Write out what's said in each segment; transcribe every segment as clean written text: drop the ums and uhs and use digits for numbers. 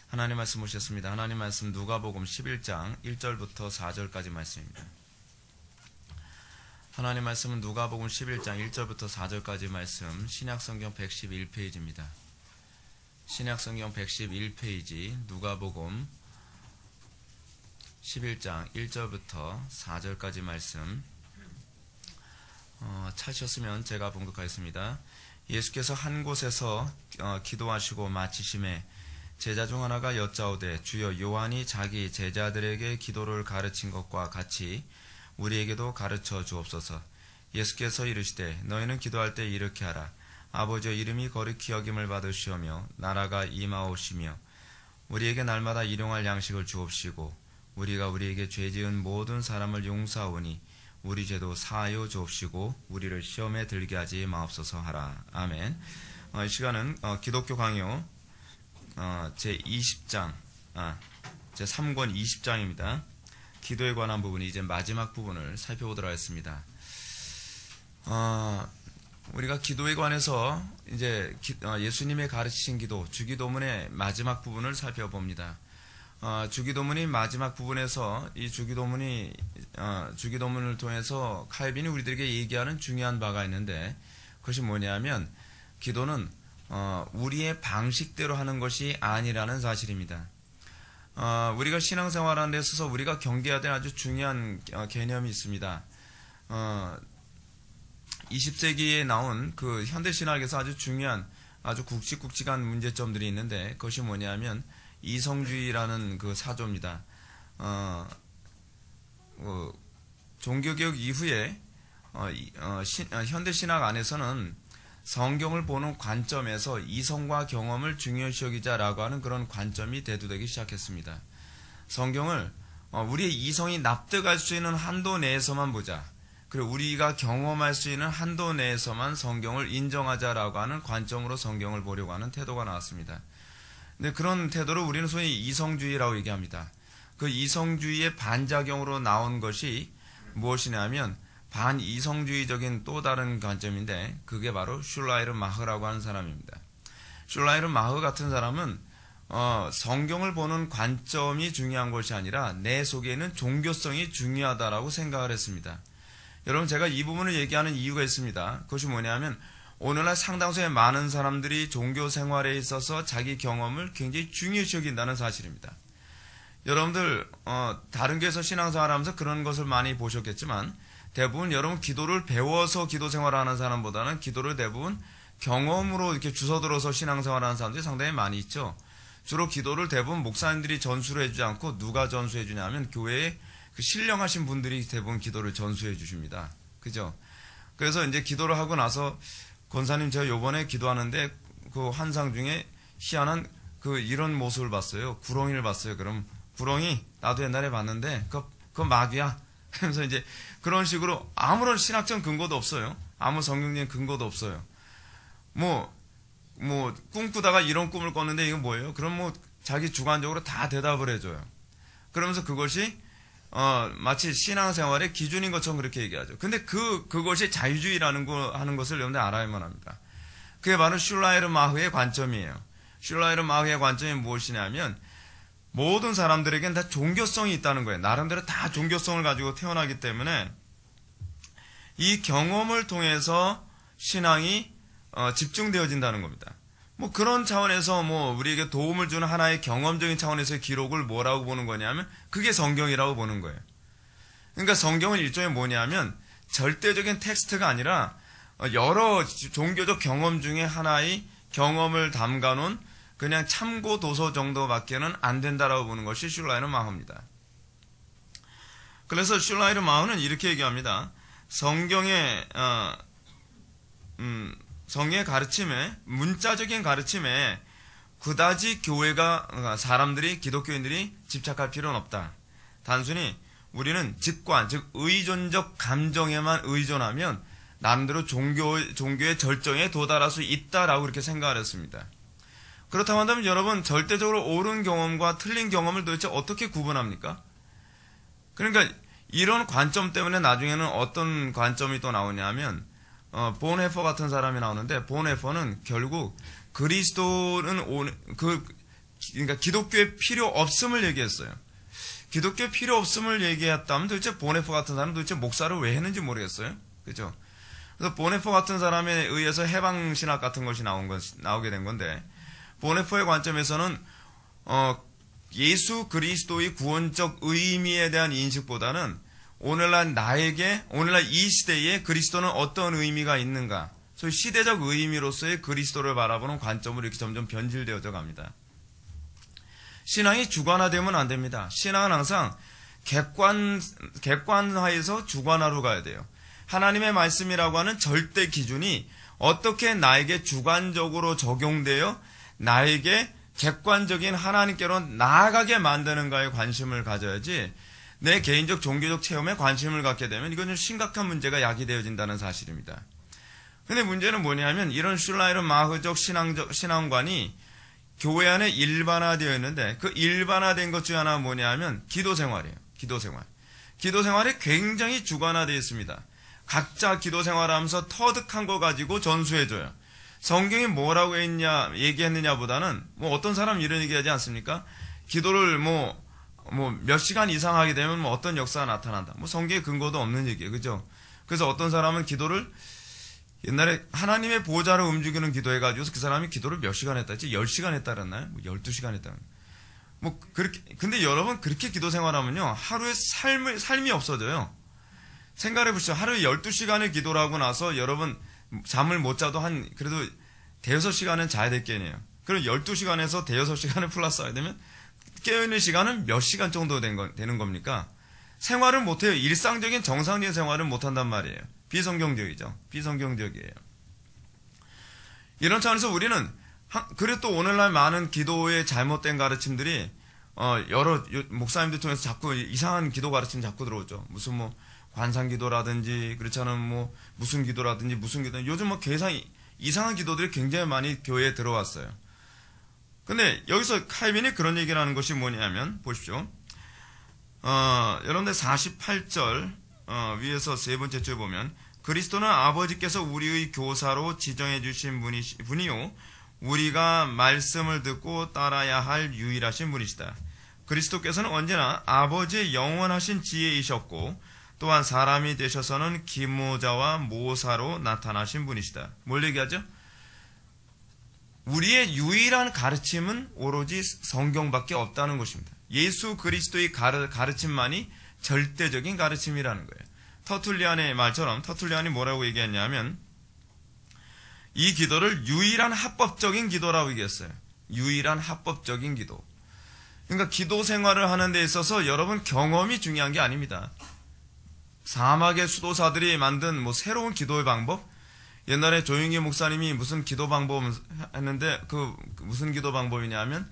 하나님 말씀 보셨습니다. 하나님 말씀 누가복음 11장 1절부터 4절까지 말씀입니다. 하나님 말씀은 누가복음 11장 1절부터 4절까지 말씀, 신약성경 111페이지입니다. 신약성경 111페이지 누가복음 11장 1절부터 4절까지 말씀. 찾으셨으면 제가 봉독하겠습니다. 예수께서 한 곳에서 기도하시고 마치심에 제자 중 하나가 여짜오되 주여 요한이 자기 제자들에게 기도를 가르친 것과 같이 우리에게도 가르쳐 주옵소서. 예수께서 이르시되 너희는 기도할 때 이렇게 하라. 아버지여 이름이 거룩히 여김을 받으시오며 나라가 임하옵시며 우리에게 날마다 일용할 양식을 주옵시고 우리가 우리에게 죄지은 모든 사람을 용서하오니 우리 죄도 사하여 주옵시고 우리를 시험에 들게 하지 마옵소서 하라. 아멘. 이 시간은 기독교 강요 제20장 제3권 20장입니다. 기도에 관한 부분이 이제 마지막 부분을 살펴보도록 하겠습니다. 우리가 기도에 관해서 이제 예수님의 가르치신 기도, 주기도문의 마지막 부분을 살펴봅니다. 주기도문이 마지막 부분에서 이 주기도문을 통해서 칼빈이 우리들에게 얘기하는 중요한 바가 있는데 그것이 뭐냐면 기도는 우리의 방식대로 하는 것이 아니라는 사실입니다. 우리가 신앙생활하는 데 있어서 우리가 경계해야 될 아주 중요한 개념이 있습니다. 20세기에 나온 그 현대신학에서 아주 중요한 아주 굵직굵직한 문제점들이 있는데 그것이 뭐냐면 이성주의라는 그 사조입니다. 종교개혁 이후에 현대신학 안에서는 성경을 보는 관점에서 이성과 경험을 중요시 여기자라고 하는 그런 관점이 대두되기 시작했습니다. 성경을 우리의 이성이 납득할 수 있는 한도 내에서만 보자. 그리고 우리가 경험할 수 있는 한도 내에서만 성경을 인정하자라고 하는 관점으로 성경을 보려고 하는 태도가 나왔습니다. 근데 그런 태도를 우리는 소위 이성주의라고 얘기합니다. 그 이성주의의 반작용으로 나온 것이 무엇이냐면 반이성주의적인 또 다른 관점인데 그게 바로 슐라이르 마흐라고 하는 사람입니다. 슐라이르 마흐 같은 사람은 성경을 보는 관점이 중요한 것이 아니라 내 속에 있는 종교성이 중요하다라고 생각을 했습니다. 여러분 제가 이 부분을 얘기하는 이유가 있습니다. 그것이 뭐냐면 오늘날 상당수의 많은 사람들이 종교 생활에 있어서 자기 경험을 굉장히 중요시 여긴다는 사실입니다. 여러분들 다른 교회에서 신앙생활하면서 그런 것을 많이 보셨겠지만 대부분 여러분 기도를 배워서 기도 생활하는 사람보다는 기도를 대부분 경험으로 이렇게 주워들어서 신앙생활하는 사람들이 상당히 많이 있죠. 주로 기도를 대부분 목사님들이 전수를 해주지 않고 누가 전수해 주냐면 교회에 그 신령하신 분들이 대부분 기도를 전수해 주십니다. 그죠? 그래서 이제 기도를 하고 나서 권사님 제가 요번에 기도하는데 그 환상 중에 희한한 그 이런 모습을 봤어요. 구렁이를 봤어요. 그럼 구렁이 나도 옛날에 봤는데 그거 마귀야. 그래서 이제 그런 식으로 아무런 신학적 근거도 없어요. 아무 성경적인 근거도 없어요. 뭐 꿈꾸다가 이런 꿈을 꿨는데 이거 뭐예요? 그럼 자기 주관적으로 다 대답을 해줘요. 그러면서 그것이 마치 신앙생활의 기준인 것처럼 그렇게 얘기하죠. 근데 그것이 자유주의라는 하는 것을 여러분들 알아야만 합니다. 그게 바로 슐라이르 마흐의 관점이에요. 슐라이르 마흐의 관점이 무엇이냐면 모든 사람들에겐 다 종교성이 있다는 거예요. 나름대로 다 종교성을 가지고 태어나기 때문에 이 경험을 통해서 신앙이 집중되어진다는 겁니다. 그런 차원에서 우리에게 도움을 주는 하나의 경험적인 차원에서의 기록을 뭐라고 보는 거냐면 그게 성경이라고 보는 거예요. 그러니까 성경은 일종의 뭐냐면 절대적인 텍스트가 아니라 여러 종교적 경험 중에 하나의 경험을 담가놓은 그냥 참고 도서 정도밖에는 안 된다라고 보는 것이 슐라이르 마흐입니다. 그래서 슐라이르 마흐는 이렇게 얘기합니다. 성경의 가르침에, 문자적인 가르침에 그다지 교회가 사람들이 기독교인들이 집착할 필요는 없다. 단순히 우리는 직관, 즉 의존적 감정에만 의존하면 나름대로 종교의 절정에 도달할 수 있다라고 그렇게 생각을 했습니다. 그렇다고 한다면 여러분 절대적으로 옳은 경험과 틀린 경험을 도대체 어떻게 구분합니까? 그러니까 이런 관점 때문에 나중에는 어떤 관점이 또 나오냐면 본헤퍼 같은 사람이 나오는데 본헤퍼는 결국 그리스도는 그러니까 기독교의 필요 없음을 얘기했어요. 기독교 필요 없음을 얘기했다면 도대체 보네포 같은 사람은 도대체 목사를 왜 했는지 모르겠어요. 그죠? 그래서 보네포 같은 사람에 의해서 해방신학 같은 것이 나오게 된 건데, 보네포의 관점에서는, 예수 그리스도의 구원적 의미에 대한 인식보다는 오늘날 이 시대에 그리스도는 어떤 의미가 있는가, 소위 시대적 의미로서의 그리스도를 바라보는 관점으로 이렇게 점점 변질되어져 갑니다. 신앙이 주관화되면 안 됩니다. 신앙은 항상 객관화에서 주관화로 가야 돼요. 하나님의 말씀이라고 하는 절대 기준이 어떻게 나에게 주관적으로 적용되어 나에게 객관적인 하나님께로 나아가게 만드는가에 관심을 가져야지, 내 개인적 종교적 체험에 관심을 갖게 되면 이건 좀 심각한 문제가 야기되어진다는 사실입니다. 근데 문제는 뭐냐면, 이런 슐라이르 마흐적 신앙관이 교회 안에 일반화되어 있는데, 그 일반화된 것 중에 하나가 뭐냐면 기도 생활이에요. 기도 생활이 굉장히 주관화되어 있습니다. 각자 기도 생활하면서 터득한 거 가지고 전수해줘요. 성경이 뭐라고 얘기했느냐보다는, 어떤 사람 이런 얘기하지 않습니까? 기도를 몇 시간 이상 하게 되면 어떤 역사가 나타난다. 성경에 근거도 없는 얘기예요. 그죠? 그래서 어떤 사람은 기도를 옛날에 하나님의 보좌를 움직이는 기도해가지고 그 사람이 기도를 몇 시간 했다 했지? 10시간 했다 그랬나요? 12시간 했다. 그렇게, 근데 여러분, 그렇게 기도 생활하면요, 하루에 삶이 없어져요. 생각해 보시죠. 하루에 12시간을 기도를 하고 나서 여러분, 잠을 못 자도 그래도 대여섯 시간은 자야 될 게 아니에요. 그럼 12시간에서 대여섯 시간을 플러스 하게 되면, 깨어있는 시간은 몇 시간 정도 되는 겁니까? 생활을 못해요. 일상적인 정상적인 생활을 못한단 말이에요. 비성경적이죠. 비성경적이에요. 이런 차원에서 우리는 그리고 또 오늘날 많은 기도의 잘못된 가르침들이 여러 목사님들 통해서 자꾸 이상한 기도 가르침 자꾸 들어오죠. 무슨 관상기도라든지 그렇지 않으면 무슨 기도라든지 무슨 기도, 요즘 이상한 기도들이 굉장히 많이 교회에 들어왔어요. 근데 여기서 칼빈이 그런 얘기를 하는 것이 뭐냐면, 보십시오. 여러분들 48절 위에서 세 번째 줄 보면, 그리스도는 아버지께서 우리의 교사로 지정해 주신 분이요 우리가 말씀을 듣고 따라야 할 유일하신 분이시다. 그리스도께서는 언제나 아버지의 영원하신 지혜이셨고 또한 사람이 되셔서는 기모자와 모사로 나타나신 분이시다. 뭘 얘기하죠? 우리의 유일한 가르침은 오로지 성경밖에 없다는 것입니다. 예수 그리스도의 가르침만이 절대적인 가르침이라는 거예요. 터툴리안의 말처럼, 터툴리안이 뭐라고 얘기했냐면, 이 기도를 유일한 합법적인 기도라고 얘기했어요. 유일한 합법적인 기도. 그러니까 기도 생활을 하는 데 있어서 여러분 경험이 중요한 게 아닙니다. 사막의 수도사들이 만든 새로운 기도의 방법? 옛날에 조용기 목사님이 무슨 기도 방법 했는데, 무슨 기도 방법이냐면,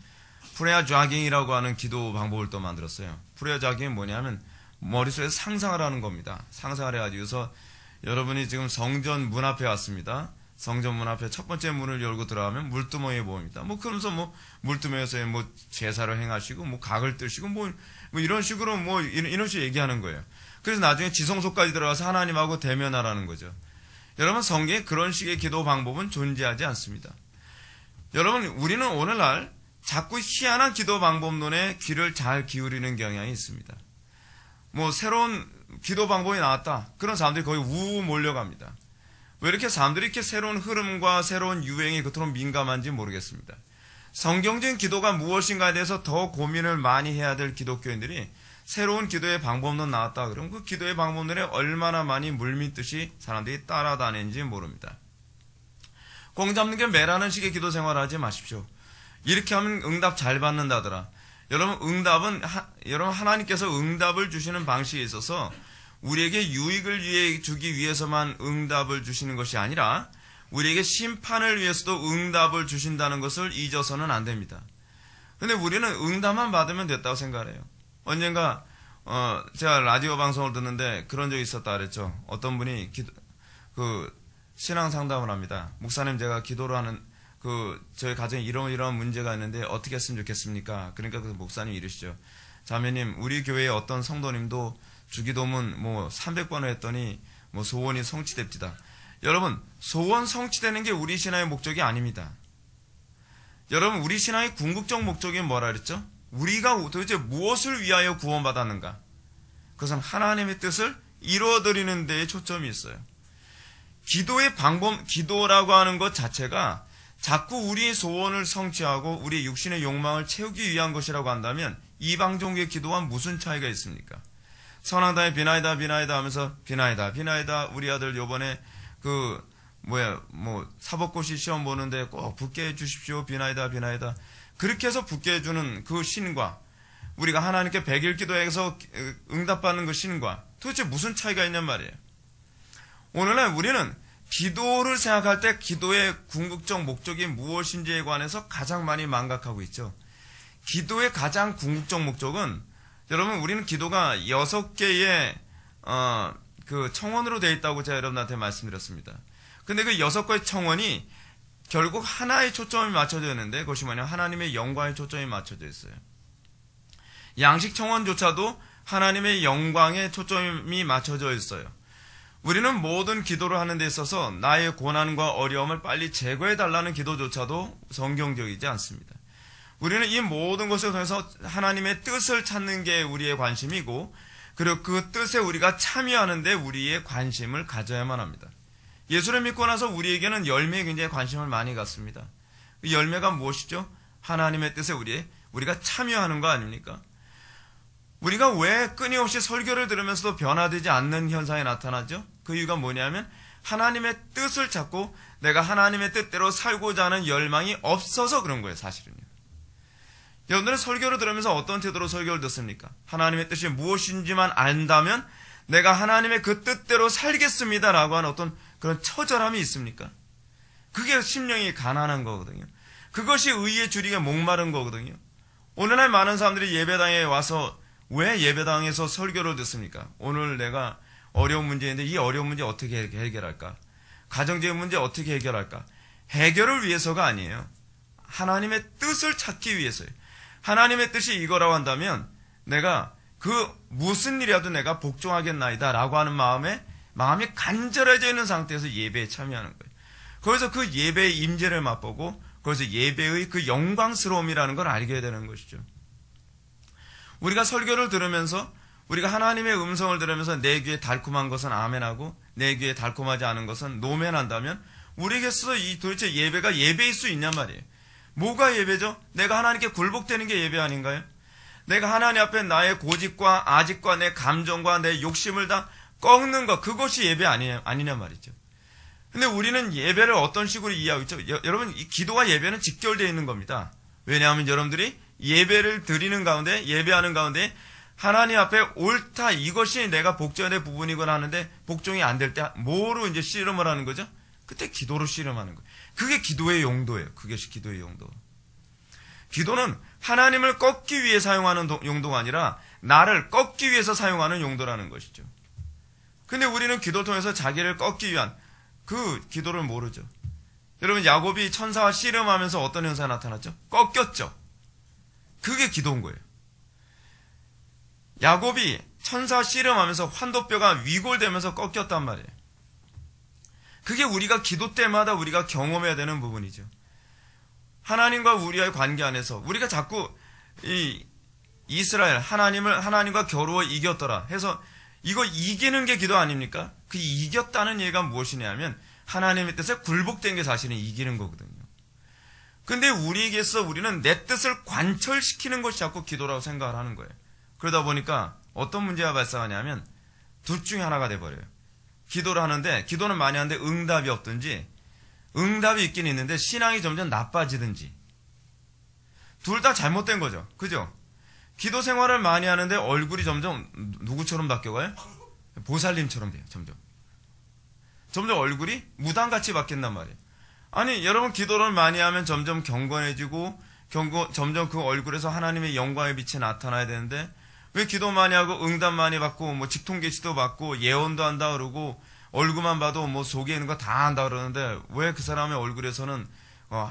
프레야 좌깅이라고 하는 기도 방법을 또 만들었어요. 프레야 좌깅이 뭐냐면, 머릿속에서 상상을 하는 겁니다. 상상을 해가지고서, 여러분이 지금 성전 문 앞에 왔습니다. 성전 문 앞에 첫 번째 문을 열고 들어가면 물두멍이에 보입니다. 그러면서 물두멍에서 제사를 행하시고, 각을 뜨시고, 이런 식으로 이런 식으로 얘기하는 거예요. 그래서 나중에 지성소까지 들어가서 하나님하고 대면하라는 거죠. 여러분, 성경에 그런 식의 기도 방법은 존재하지 않습니다. 여러분, 우리는 오늘날 자꾸 희한한 기도 방법론에 귀를 잘 기울이는 경향이 있습니다. 새로운 기도 방법이 나왔다. 그런 사람들이 거의 우우 몰려갑니다. 왜 이렇게 사람들이 이렇게 새로운 흐름과 새로운 유행에 그토록 민감한지 모르겠습니다. 성경적인 기도가 무엇인가에 대해서 더 고민을 많이 해야 될 기독교인들이 새로운 기도의 방법론 나왔다 그러면 그 기도의 방법론에 얼마나 많이 물밀듯이 사람들이 따라다니는지 모릅니다. 공 잡는 게 매라는 식의 기도 생활을 하지 마십시오. 이렇게 하면 응답 잘 받는다더라. 여러분, 응답은 여러분 하나님께서 응답을 주시는 방식에 있어서 우리에게 유익을 주기 위해서만 응답을 주시는 것이 아니라 우리에게 심판을 위해서도 응답을 주신다는 것을 잊어서는 안 됩니다. 근데 우리는 응답만 받으면 됐다고 생각해요. 언젠가 제가 라디오 방송을 듣는데 그런 적이 있었다 그랬죠. 어떤 분이 신앙 상담을 합니다. 목사님, 제가 기도를 하는 저희 가정에 이런 문제가 있는데 어떻게 했으면 좋겠습니까? 그러니까 그 목사님이 이러시죠. 자매님, 우리 교회의 어떤 성도님도 주기도문 300번을 했더니 소원이 성취됩니다. 여러분, 소원 성취되는 게 우리 신앙의 목적이 아닙니다. 여러분, 우리 신앙의 궁극적 목적이 뭐라 그랬죠? 우리가 도대체 무엇을 위하여 구원받았는가? 그것은 하나님의 뜻을 이루어드리는 데에 초점이 있어요. 기도의 방법, 기도라고 하는 것 자체가 자꾸 우리의 소원을 성취하고 우리의 육신의 욕망을 채우기 위한 것이라고 한다면 이방 종교의 기도와 무슨 차이가 있습니까? 선왕당에 비나이다 비나이다 하면서 비나이다 비나이다 우리 아들 요번에 사법고시 시험 보는데 꼭 붙게 해주십시오. 비나이다 비나이다. 그렇게 해서 붙게 해주는 그 신과 우리가 하나님께 100일 기도해서 응답받는 그 신과 도대체 무슨 차이가 있냔 말이에요. 오늘날 우리는 기도를 생각할 때 기도의 궁극적 목적이 무엇인지에 관해서 가장 많이 망각하고 있죠. 기도의 가장 궁극적 목적은 여러분, 우리는 기도가 6개의 그 청원으로 되어 있다고 제가 여러분한테 말씀드렸습니다. 근데 그 6개의 청원이 결국 하나의 초점이 맞춰져 있는데 그것이 뭐냐, 하나님의 영광에 초점이 맞춰져 있어요. 양식 청원조차도 하나님의 영광에 초점이 맞춰져 있어요. 우리는 모든 기도를 하는 데 있어서 나의 고난과 어려움을 빨리 제거해달라는 기도조차도 성경적이지 않습니다. 우리는 이 모든 것을 통해서 하나님의 뜻을 찾는 게 우리의 관심이고, 그리고 그 뜻에 우리가 참여하는 데 우리의 관심을 가져야만 합니다. 예수를 믿고 나서 우리에게는 열매에 굉장히 관심을 많이 갖습니다. 그 열매가 무엇이죠? 하나님의 뜻에 우리가 참여하는 거 아닙니까? 우리가 왜 끊임없이 설교를 들으면서도 변화되지 않는 현상이 나타나죠? 그 이유가 뭐냐면 하나님의 뜻을 찾고 내가 하나님의 뜻대로 살고자 하는 열망이 없어서 그런 거예요, 사실은요. 여러분들은 설교를 들으면서 어떤 태도로 설교를 듣습니까? 하나님의 뜻이 무엇인지만 안다면 내가 하나님의 그 뜻대로 살겠습니다라고 하는 어떤 그런 처절함이 있습니까? 그게 심령이 가난한 거거든요. 그것이 의의 줄이게 목마른 거거든요. 오늘날 많은 사람들이 예배당에 와서 왜 예배당에서 설교를 듣습니까? 오늘 내가 어려운 문제인데 이 어려운 문제 어떻게 해결할까? 가정적인 문제 어떻게 해결할까? 해결을 위해서가 아니에요. 하나님의 뜻을 찾기 위해서예요. 하나님의 뜻이 이거라고 한다면 내가 그 무슨 일이라도 내가 복종하겠나이다 라고 하는 마음이 간절해져 있는 상태에서 예배에 참여하는 거예요. 거기서 그 예배의 임재를 맛보고 거기서 예배의 그 영광스러움이라는 걸 알게 되는 것이죠. 우리가 설교를 들으면서 우리가 하나님의 음성을 들으면서 내 귀에 달콤한 것은 아멘하고 내 귀에 달콤하지 않은 것은 노멘한다면 우리에게서 이 도대체 예배가 예배일 수 있냔 말이에요. 뭐가 예배죠? 내가 하나님께 굴복되는 게 예배 아닌가요? 내가 하나님 앞에 나의 고집과 아집과 내 감정과 내 욕심을 다 꺾는 것, 그것이 예배 아니냐 말이죠. 근데 우리는 예배를 어떤 식으로 이해하고 있죠? 여러분, 이 기도와 예배는 직결되어 있는 겁니다. 왜냐하면 여러분들이 예배를 드리는 가운데, 예배하는 가운데 하나님 앞에 옳다, 이것이 내가 복종해야 될 부분이거나 하는데 복종이 안 될 때 뭐로 이제 씨름을 하는 거죠? 그때 기도로 씨름하는 거예요. 그게 기도의 용도예요. 그것이 기도의 용도. 기도는 하나님을 꺾기 위해 사용하는 용도가 아니라 나를 꺾기 위해서 사용하는 용도라는 것이죠. 근데 우리는 기도를 통해서 자기를 꺾기 위한 그 기도를 모르죠. 여러분, 야곱이 천사와 씨름하면서 어떤 현상이 나타났죠? 꺾였죠. 그게 기도인 거예요. 야곱이 천사와 씨름하면서 환도뼈가 위골되면서 꺾였단 말이에요. 그게 우리가 기도 때마다 우리가 경험해야 되는 부분이죠. 하나님과 우리와의 관계 안에서 우리가 자꾸 이 이스라엘 하나님과 겨루어 이겼더라 해서 이거 이기는 게 기도 아닙니까? 그 이겼다는 얘기가 무엇이냐면 하나님의 뜻에 굴복된 게 사실은 이기는 거거든요. 근데 우리에게서 우리는 내 뜻을 관철시키는 것이 자꾸 기도라고 생각을 하는 거예요. 그러다 보니까 어떤 문제가 발생하냐면 둘 중에 하나가 돼버려요. 기도를 하는데 기도는 많이 하는데 응답이 없든지 응답이 있긴 있는데 신앙이 점점 나빠지든지 둘 다 잘못된 거죠. 그죠? 기도 생활을 많이 하는데 얼굴이 점점 누구처럼 바뀌어가요? 보살님처럼 돼요. 점점 얼굴이 무당같이 바뀐단 말이에요. 아니 여러분, 기도를 많이 하면 점점 경건해지고 점점 그 얼굴에서 하나님의 영광의 빛이 나타나야 되는데 왜 기도 많이 하고 응답 많이 받고 뭐 직통계시도 받고 예언도 한다 그러고 얼굴만 봐도 뭐 속에 있는 거 다 한다 그러는데 왜 그 사람의 얼굴에서는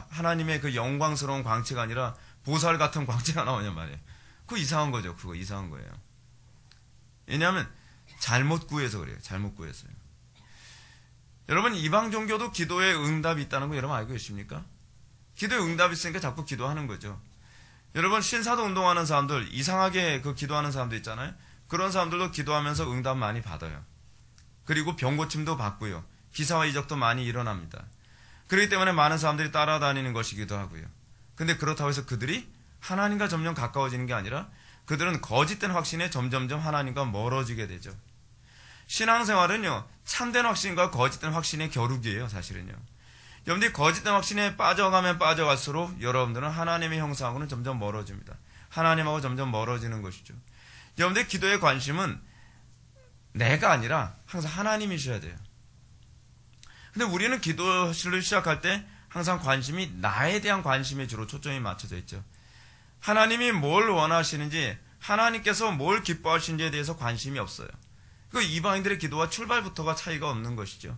하나님의 그 영광스러운 광채가 아니라 보살 같은 광채가 나오냔 말이에요. 그거 이상한 거죠. 그거 이상한 거예요. 왜냐하면 잘못 구해서 그래요. 잘못 구해서요. 여러분, 이방 종교도 기도에 응답이 있다는 거 여러분 알고 계십니까? 기도에 응답이 있으니까 자꾸 기도하는 거죠. 여러분, 신사도 운동하는 사람들, 이상하게 그 기도하는 사람도 있잖아요. 그런 사람들도 기도하면서 응답 많이 받아요. 그리고 병고침도 받고요. 기사와 이적도 많이 일어납니다. 그렇기 때문에 많은 사람들이 따라다니는 것이기도 하고요. 근데 그렇다고 해서 그들이 하나님과 점점 가까워지는 게 아니라 그들은 거짓된 확신에 점점점 하나님과 멀어지게 되죠. 신앙생활은요, 참된 확신과 거짓된 확신의 겨루기예요, 사실은요. 여러분들이 거짓된 확신에 빠져가면 빠져갈수록 여러분들은 하나님의 형상하고는 점점 멀어집니다. 하나님하고 점점 멀어지는 것이죠. 여러분들의 기도의 관심은 내가 아니라 항상 하나님이셔야 돼요. 근데 우리는 기도를 시작할 때 항상 관심이 나에 대한 관심에 주로 초점이 맞춰져 있죠. 하나님이 뭘 원하시는지, 하나님께서 뭘 기뻐하시는지에 대해서 관심이 없어요. 그 이방인들의 기도와 출발부터가 차이가 없는 것이죠.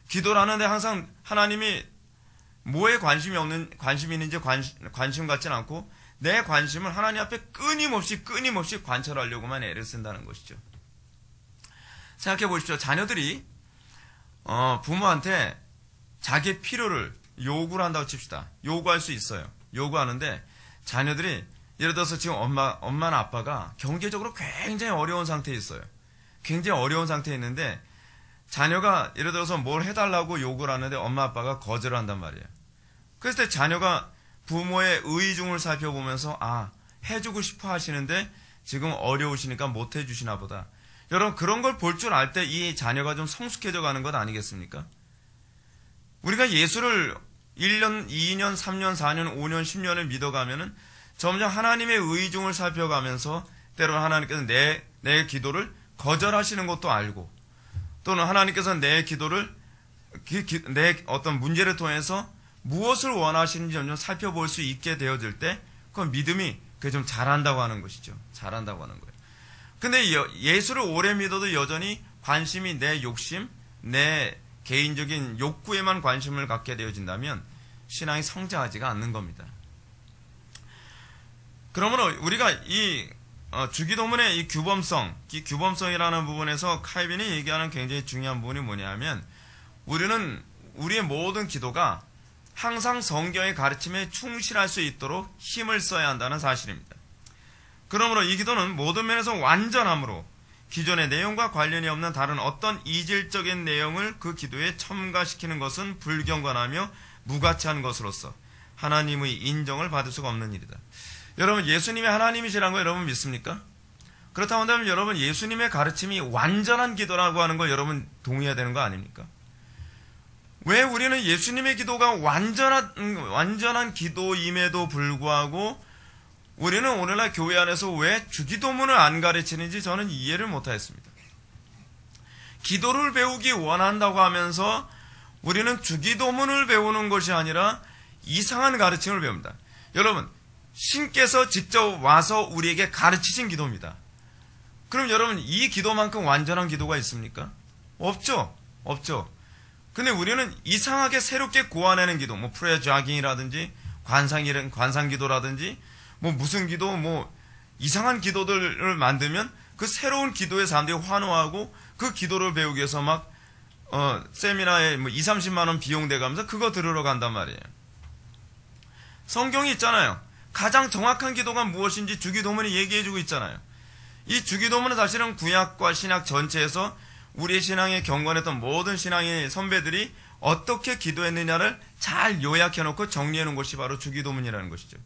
기도를 하는데 항상 하나님이 뭐에 관심이 있는지 관심 갖지는 않고 내 관심을 하나님 앞에 끊임없이 관철하려고만 애를 쓴다는 것이죠. 생각해 보십시오. 자녀들이 부모한테 자기의 필요를 요구를 한다고 칩시다. 요구할 수 있어요. 요구하는데 자녀들이 예를 들어서 지금 엄마나 아빠가 경제적으로 굉장히 어려운 상태에 있어요. 굉장히 어려운 상태에 있는데 자녀가 예를 들어서 뭘 해달라고 요구를 하는데 엄마 아빠가 거절을 한단 말이에요. 그랬을 때 자녀가 부모의 의중을 살펴보면서 해주고 싶어 하시는데 지금 어려우시니까 못 해주시나 보다. 여러분, 그런 걸 볼 줄 알 때 이 자녀가 좀 성숙해져 가는 것 아니겠습니까? 우리가 예수를 1년, 2년, 3년, 4년, 5년, 10년을 믿어가면은 점점 하나님의 의중을 살펴가면서 때로는 하나님께서 내 기도를 거절하시는 것도 알고 또는 하나님께서 내 기도를 내 어떤 문제를 통해서 무엇을 원하시는지 점점 살펴볼 수 있게 되어질 때 그 믿음이 그게 좀 자란다고 하는 것이죠. 자란다고 하는 거예요. 근데 예수를 오래 믿어도 여전히 관심이 내 욕심, 내 개인적인 욕구에만 관심을 갖게 되어진다면 신앙이 성장하지가 않는 겁니다. 그러므로 우리가 이 주기도문의 이 규범성이라는 부분에서 칼빈이 얘기하는 굉장히 중요한 부분이 뭐냐면 우리는 우리의 모든 기도가 항상 성경의 가르침에 충실할 수 있도록 힘을 써야 한다는 사실입니다. 그러므로 이 기도는 모든 면에서 완전함으로 기존의 내용과 관련이 없는 다른 어떤 이질적인 내용을 그 기도에 첨가시키는 것은 불경건하며 무가치한 것으로서 하나님의 인정을 받을 수가 없는 일이다. 여러분, 예수님이 하나님이시라는 거 여러분 믿습니까? 그렇다고 한다면 여러분, 예수님의 가르침이 완전한 기도라고 하는 거 여러분 동의해야 되는 거 아닙니까? 왜 우리는 예수님의 기도가 완전한 기도임에도 불구하고 우리는 오늘날 교회 안에서 왜 주기도문을 안 가르치는지 저는 이해를 못하겠습니다. 기도를 배우기 원한다고 하면서 우리는 주기도문을 배우는 것이 아니라 이상한 가르침을 배웁니다. 여러분, 신께서 직접 와서 우리에게 가르치신 기도입니다. 그럼 여러분, 이 기도만큼 완전한 기도가 있습니까? 없죠. 없죠. 근데 우리는 이상하게 새롭게 고안하는 기도, 프레어 조깅이라든지 관상기도라든지 무슨 기도, 이상한 기도들을 만들면 그 새로운 기도에 사람들이 환호하고 그 기도를 배우기 위해서 세미나에 20-30만 원 비용 대가면서 그거 들으러 간단 말이에요. 성경이 있잖아요. 가장 정확한 기도가 무엇인지 주기도문이 얘기해주고 있잖아요. 이 주기도문은 사실은 구약과 신약 전체에서 우리의 신앙에 경건했던 모든 신앙의 선배들이 어떻게 기도했느냐를 잘 요약해놓고 정리해놓은 것이 바로 주기도문이라는 것이죠.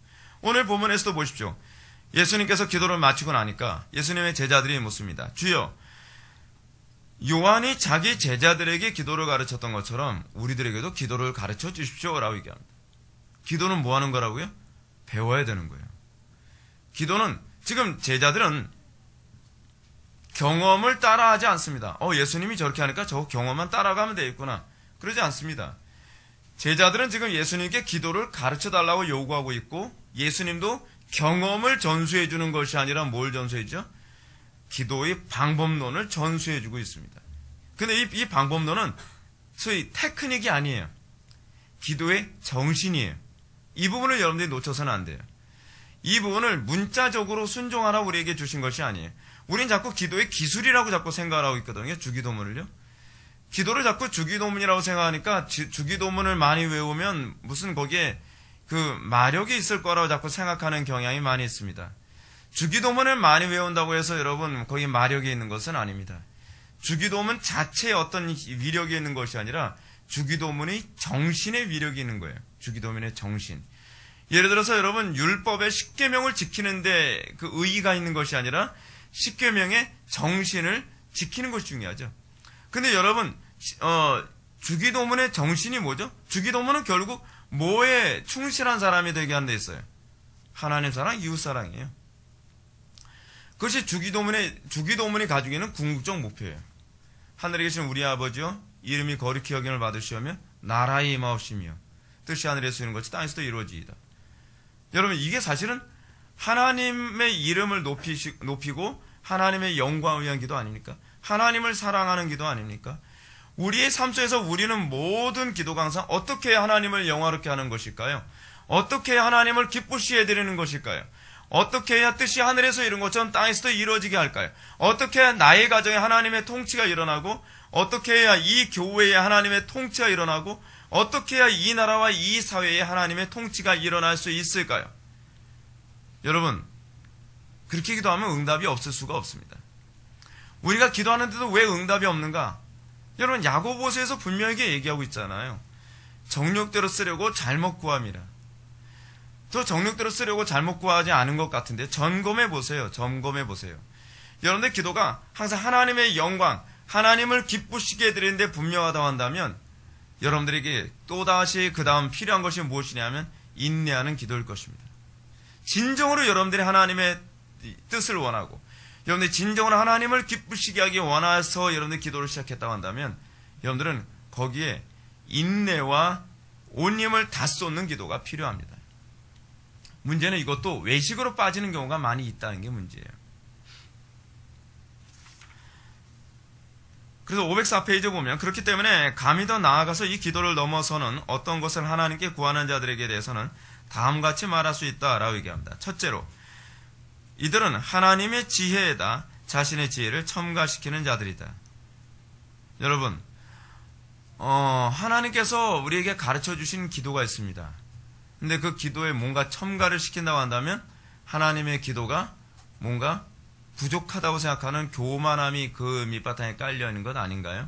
오늘 본문에서도 보십시오. 예수님께서 기도를 마치고 나니까 예수님의 제자들이 묻습니다. 주여, 요한이 자기 제자들에게 기도를 가르쳤던 것처럼 우리들에게도 기도를 가르쳐 주십시오 라고 얘기합니다. 기도는 뭐 하는 거라고요? 배워야 되는 거예요. 기도는 지금 제자들은 경험을 따라하지 않습니다. 예수님이 저렇게 하니까 저 경험만 따라가면 되겠구나. 그러지 않습니다. 제자들은 지금 예수님께 기도를 가르쳐달라고 요구하고 있고 예수님도 경험을 전수해 주는 것이 아니라 뭘 전수해 주죠? 기도의 방법론을 전수해 주고 있습니다. 근데 이 방법론은 소위 테크닉이 아니에요. 기도의 정신이에요. 이 부분을 여러분들이 놓쳐서는 안 돼요. 이 부분을 문자적으로 순종하라 우리에게 주신 것이 아니에요. 우린 자꾸 기도의 기술이라고 자꾸 생각을 하고 있거든요. 주기도문을요. 기도를 자꾸 주기도문이라고 생각하니까 주기도문을 많이 외우면 무슨 거기에 그 마력이 있을 거라고 자꾸 생각하는 경향이 많이 있습니다. 주기도문을 많이 외운다고 해서 여러분 거기 마력이 있는 것은 아닙니다. 주기도문 자체에 어떤 위력이 있는 것이 아니라 주기도문의 정신의 위력이 있는 거예요. 주기도문의 정신. 예를 들어서 여러분 율법의 10계명을 지키는데 그 의의가 있는 것이 아니라 10계명의 정신을 지키는 것이 중요하죠. 근데 여러분 주기도문의 정신이 뭐죠? 주기도문은 결국 뭐에 충실한 사람이 되게 하는 데 있어요? 하나님 사랑, 이웃 사랑이에요. 그것이 주기도문이 가지고 있는 궁극적 목표예요. 하늘에 계신 우리 아버지여 이름이 거룩히 여김을 받으시오며 나라의 임하옵시며 뜻이 하늘에서 이루는 것이 땅에서도 이루어지이다. 여러분 이게 사실은 하나님의 이름을 높이고 하나님의 영광을 위한 기도 아닙니까? 하나님을 사랑하는 기도 아닙니까? 우리의 삶 속에서 우리는 모든 기도가 항상 어떻게 해야 하나님을 영화롭게 하는 것일까요? 어떻게 해야 하나님을 기쁘시게 해드리는 것일까요? 어떻게 해야 뜻이 하늘에서 이룬 것처럼 땅에서도 이루어지게 할까요? 어떻게 해야 나의 가정에 하나님의 통치가 일어나고 어떻게 해야 이 교회에 하나님의 통치가 일어나고 어떻게 해야 이 나라와 이 사회에 하나님의 통치가 일어날 수 있을까요? 여러분 그렇게 기도하면 응답이 없을 수가 없습니다. 우리가 기도하는데도 왜 응답이 없는가? 여러분 야고보서에서 분명하게 얘기하고 있잖아요. 정욕대로 쓰려고 잘못 구함이라. 저 정욕대로 쓰려고 잘못 구하지 않은 것 같은데 점검해 보세요. 점검해 보세요. 여러분들 기도가 항상 하나님의 영광, 하나님을 기쁘시게 해드리는데 분명하다고 한다면 여러분들에게 또다시 그 다음 필요한 것이 무엇이냐면 인내하는 기도일 것입니다. 진정으로 여러분들이 하나님의 뜻을 원하고 여러분들이 진정으로 하나님을 기쁘시게 하기 원해서 여러분들이 기도를 시작했다고 한다면 여러분들은 거기에 인내와 온 힘을 다 쏟는 기도가 필요합니다. 문제는 이것도 외식으로 빠지는 경우가 많이 있다는 게 문제예요. 그래서 504페이지 보면 그렇기 때문에 감히 더 나아가서 이 기도를 넘어서는 어떤 것을 하나님께 구하는 자들에게 대해서는 다음같이 말할 수 있다라고 얘기합니다. 첫째로 이들은 하나님의 지혜에다 자신의 지혜를 첨가시키는 자들이다. 여러분 하나님께서 우리에게 가르쳐 주신 기도가 있습니다. 근데 그 기도에 뭔가 첨가를 시킨다고 한다면 하나님의 기도가 뭔가 부족하다고 생각하는 교만함이 그 밑바탕에 깔려있는 것 아닌가요?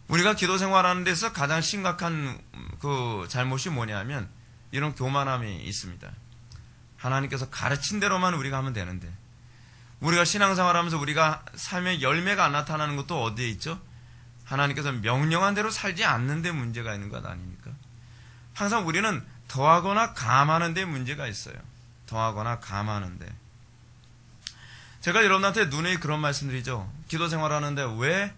우리가 기도 생활하는 데서 가장 심각한 그 잘못이 뭐냐면 이런 교만함이 있습니다. 하나님께서 가르친 대로만 우리가 하면 되는데 우리가 신앙생활하면서 우리가 삶의 열매가 안 나타나는 것도 어디에 있죠? 하나님께서 명령한 대로 살지 않는 데 문제가 있는 것 아닙니까? 항상 우리는 더하거나 감하는 데 문제가 있어요. 더하거나 감하는데. 제가 여러분한테 누누이 그런 말씀드리죠. 기도 생활하는데 왜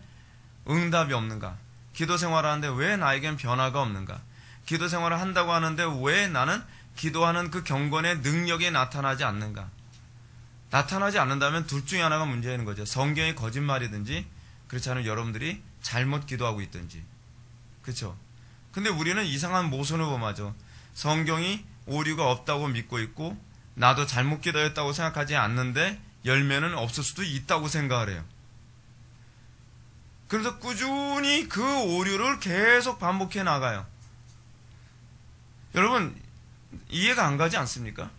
응답이 없는가? 기도 생활하는데 왜 나에겐 변화가 없는가? 기도 생활을 한다고 하는데 왜 나는 기도하는 그 경건의 능력이 나타나지 않는가? 나타나지 않는다면 둘 중에 하나가 문제가 있는 거죠. 성경이 거짓말이든지 그렇지 않으면 여러분들이 잘못 기도하고 있든지. 그렇죠? 근데 우리는 이상한 모순을 범하죠. 성경이 오류가 없다고 믿고 있고 나도 잘못 기도했다고 생각하지 않는데 열매는 없을 수도 있다고 생각을 해요. 그래서 꾸준히 그 오류를 계속 반복해 나가요. 여러분 이해가 안 가지 않습니까?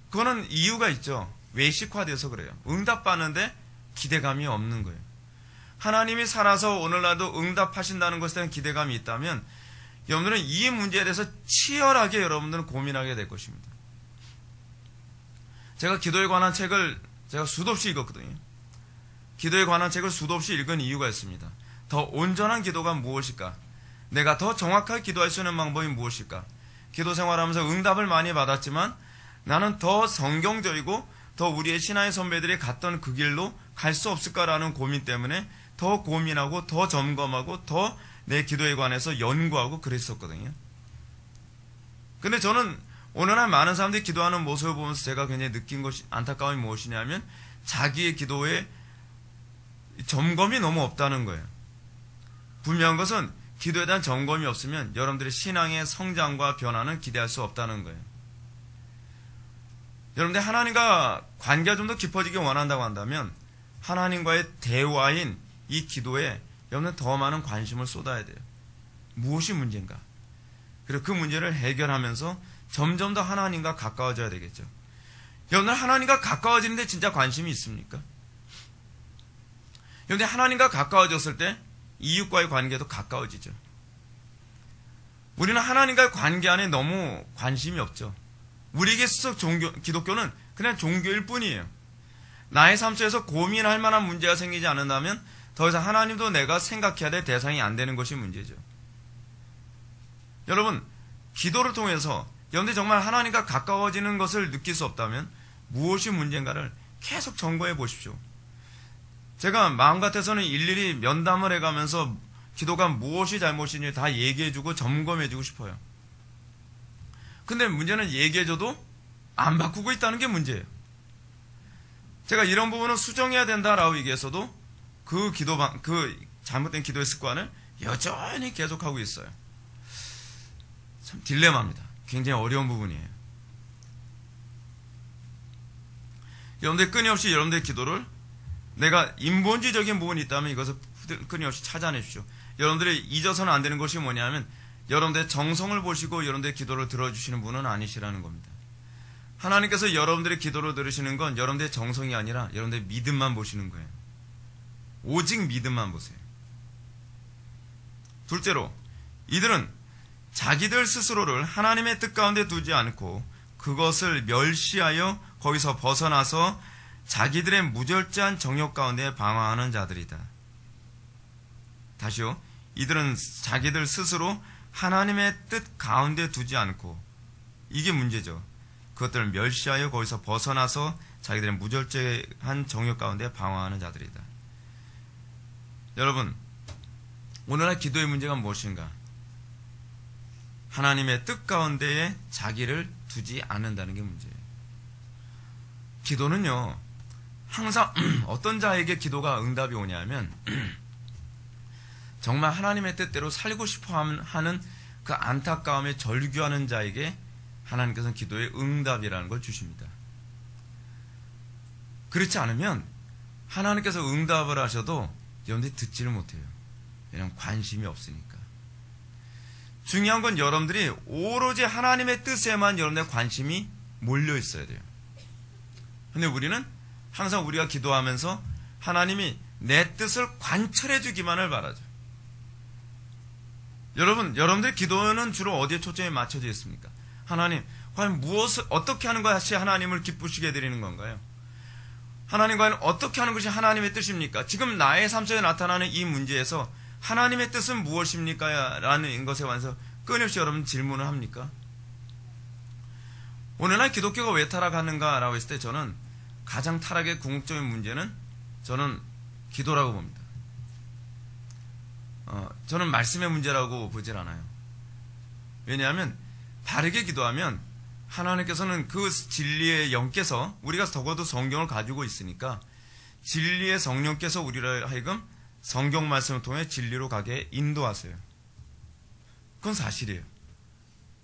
그거는 이유가 있죠. 외식화돼서 그래요. 응답받는데 기대감이 없는 거예요. 하나님이 살아서 오늘날도 응답하신다는 것에 대한 기대감이 있다면 여러분들은 이 문제에 대해서 치열하게 여러분들은 고민하게 될 것입니다. 제가 기도에 관한 책을 제가 수도 없이 읽었거든요. 기도에 관한 책을 수도 없이 읽은 이유가 있습니다. 더 온전한 기도가 무엇일까? 내가 더 정확하게 기도할 수 있는 방법이 무엇일까? 기도 생활하면서 응답을 많이 받았지만 나는 더 성경적이고 더 우리의 신앙의 선배들이 갔던 그 길로 갈 수 없을까라는 고민 때문에 더 고민하고 더 점검하고 더 내 기도에 관해서 연구하고 그랬었거든요. 근데 저는 오늘날 많은 사람들이 기도하는 모습을 보면서 제가 굉장히 느낀 것이 안타까움이 무엇이냐면 자기의 기도에 점검이 너무 없다는 거예요. 분명한 것은 기도에 대한 점검이 없으면 여러분들의 신앙의 성장과 변화는 기대할 수 없다는 거예요. 여러분들 하나님과 관계가 좀 더 깊어지기 원한다고 한다면 하나님과의 대화인 이 기도에 여러분들 더 많은 관심을 쏟아야 돼요. 무엇이 문제인가? 그리고 그 문제를 해결하면서 점점 더 하나님과 가까워져야 되겠죠. 여러분들 하나님과 가까워지는데 진짜 관심이 있습니까? 여러분들 하나님과 가까워졌을 때 이웃과의 관계도 가까워지죠. 우리는 하나님과의 관계 안에 너무 관심이 없죠. 우리에게 있어서 기독교는 그냥 종교일 뿐이에요. 나의 삶 속에서 고민할 만한 문제가 생기지 않는다면 더 이상 하나님도 내가 생각해야 될 대상이 안 되는 것이 문제죠. 여러분, 기도를 통해서 여러분들이 정말 하나님과 가까워지는 것을 느낄 수 없다면 무엇이 문제인가를 계속 점검해 보십시오. 제가 마음 같아서는 일일이 면담을 해가면서 기도가 무엇이 잘못인지 다 얘기해주고 점검해주고 싶어요. 근데 문제는 얘기해줘도 안 바꾸고 있다는 게 문제예요. 제가 이런 부분은 수정해야 된다라고 얘기했어도 그 잘못된 기도의 습관을 여전히 계속하고 있어요. 참 딜레마입니다. 굉장히 어려운 부분이에요. 여러분들 끊임없이 여러분들의 기도를 내가 인본주의적인 부분이 있다면 이것을 끊임없이 찾아내십시오. 여러분들이 잊어서는 안 되는 것이 뭐냐면 여러분들의 정성을 보시고 여러분들의 기도를 들어주시는 분은 아니시라는 겁니다. 하나님께서 여러분들의 기도를 들으시는 건 여러분들의 정성이 아니라 여러분들의 믿음만 보시는 거예요. 오직 믿음만 보세요. 둘째로, 이들은 자기들 스스로를 하나님의 뜻 가운데 두지 않고 그것을 멸시하여 거기서 벗어나서 자기들의 무절제한 정욕 가운데 방황하는 자들이다. 다시요. 이들은 자기들 스스로 하나님의 뜻 가운데 두지 않고, 이게 문제죠. 그것들을 멸시하여 거기서 벗어나서 자기들의 무절제한 정욕 가운데 방황하는 자들이다. 여러분, 오늘날 기도의 문제가 무엇인가? 하나님의 뜻 가운데에 자기를 두지 않는다는 게 문제예요. 기도는요, 항상 어떤 자에게 기도가 응답이 오냐면 정말 하나님의 뜻대로 살고 싶어 하는 그 안타까움에 절규하는 자에게 하나님께서는 기도의 응답이라는 걸 주십니다. 그렇지 않으면 하나님께서 응답을 하셔도 여러분들이 듣지를 못해요. 왜냐하면 관심이 없으니까. 중요한 건 여러분들이 오로지 하나님의 뜻에만 여러분들의 관심이 몰려 있어야 돼요. 근데 우리는 항상 우리가 기도하면서 하나님이 내 뜻을 관철해 주기만을 바라죠. 여러분들의 기도는 주로 어디에 초점이 맞춰져 있습니까? 하나님, 과연 무엇을 어떻게 하는 것이 하나님을 기쁘시게 드리는 건가요? 하나님, 과연 어떻게 하는 것이 하나님의 뜻입니까? 지금 나의 삶 속에 나타나는 이 문제에서 하나님의 뜻은 무엇입니까? 라는 것에 관해서 끊임없이 여러분 질문을 합니까? 오늘날 기독교가 왜 타락하는가 라고 했을 때 저는 가장 타락의 궁극적인 문제는 저는 기도라고 봅니다. 저는 말씀의 문제라고 보질 않아요. 왜냐하면 바르게 기도하면 하나님께서는 그 진리의 영께서, 우리가 적어도 성경을 가지고 있으니까 진리의 성령께서 우리를 하여금 성경 말씀을 통해 진리로 가게 인도하세요. 그건 사실이에요.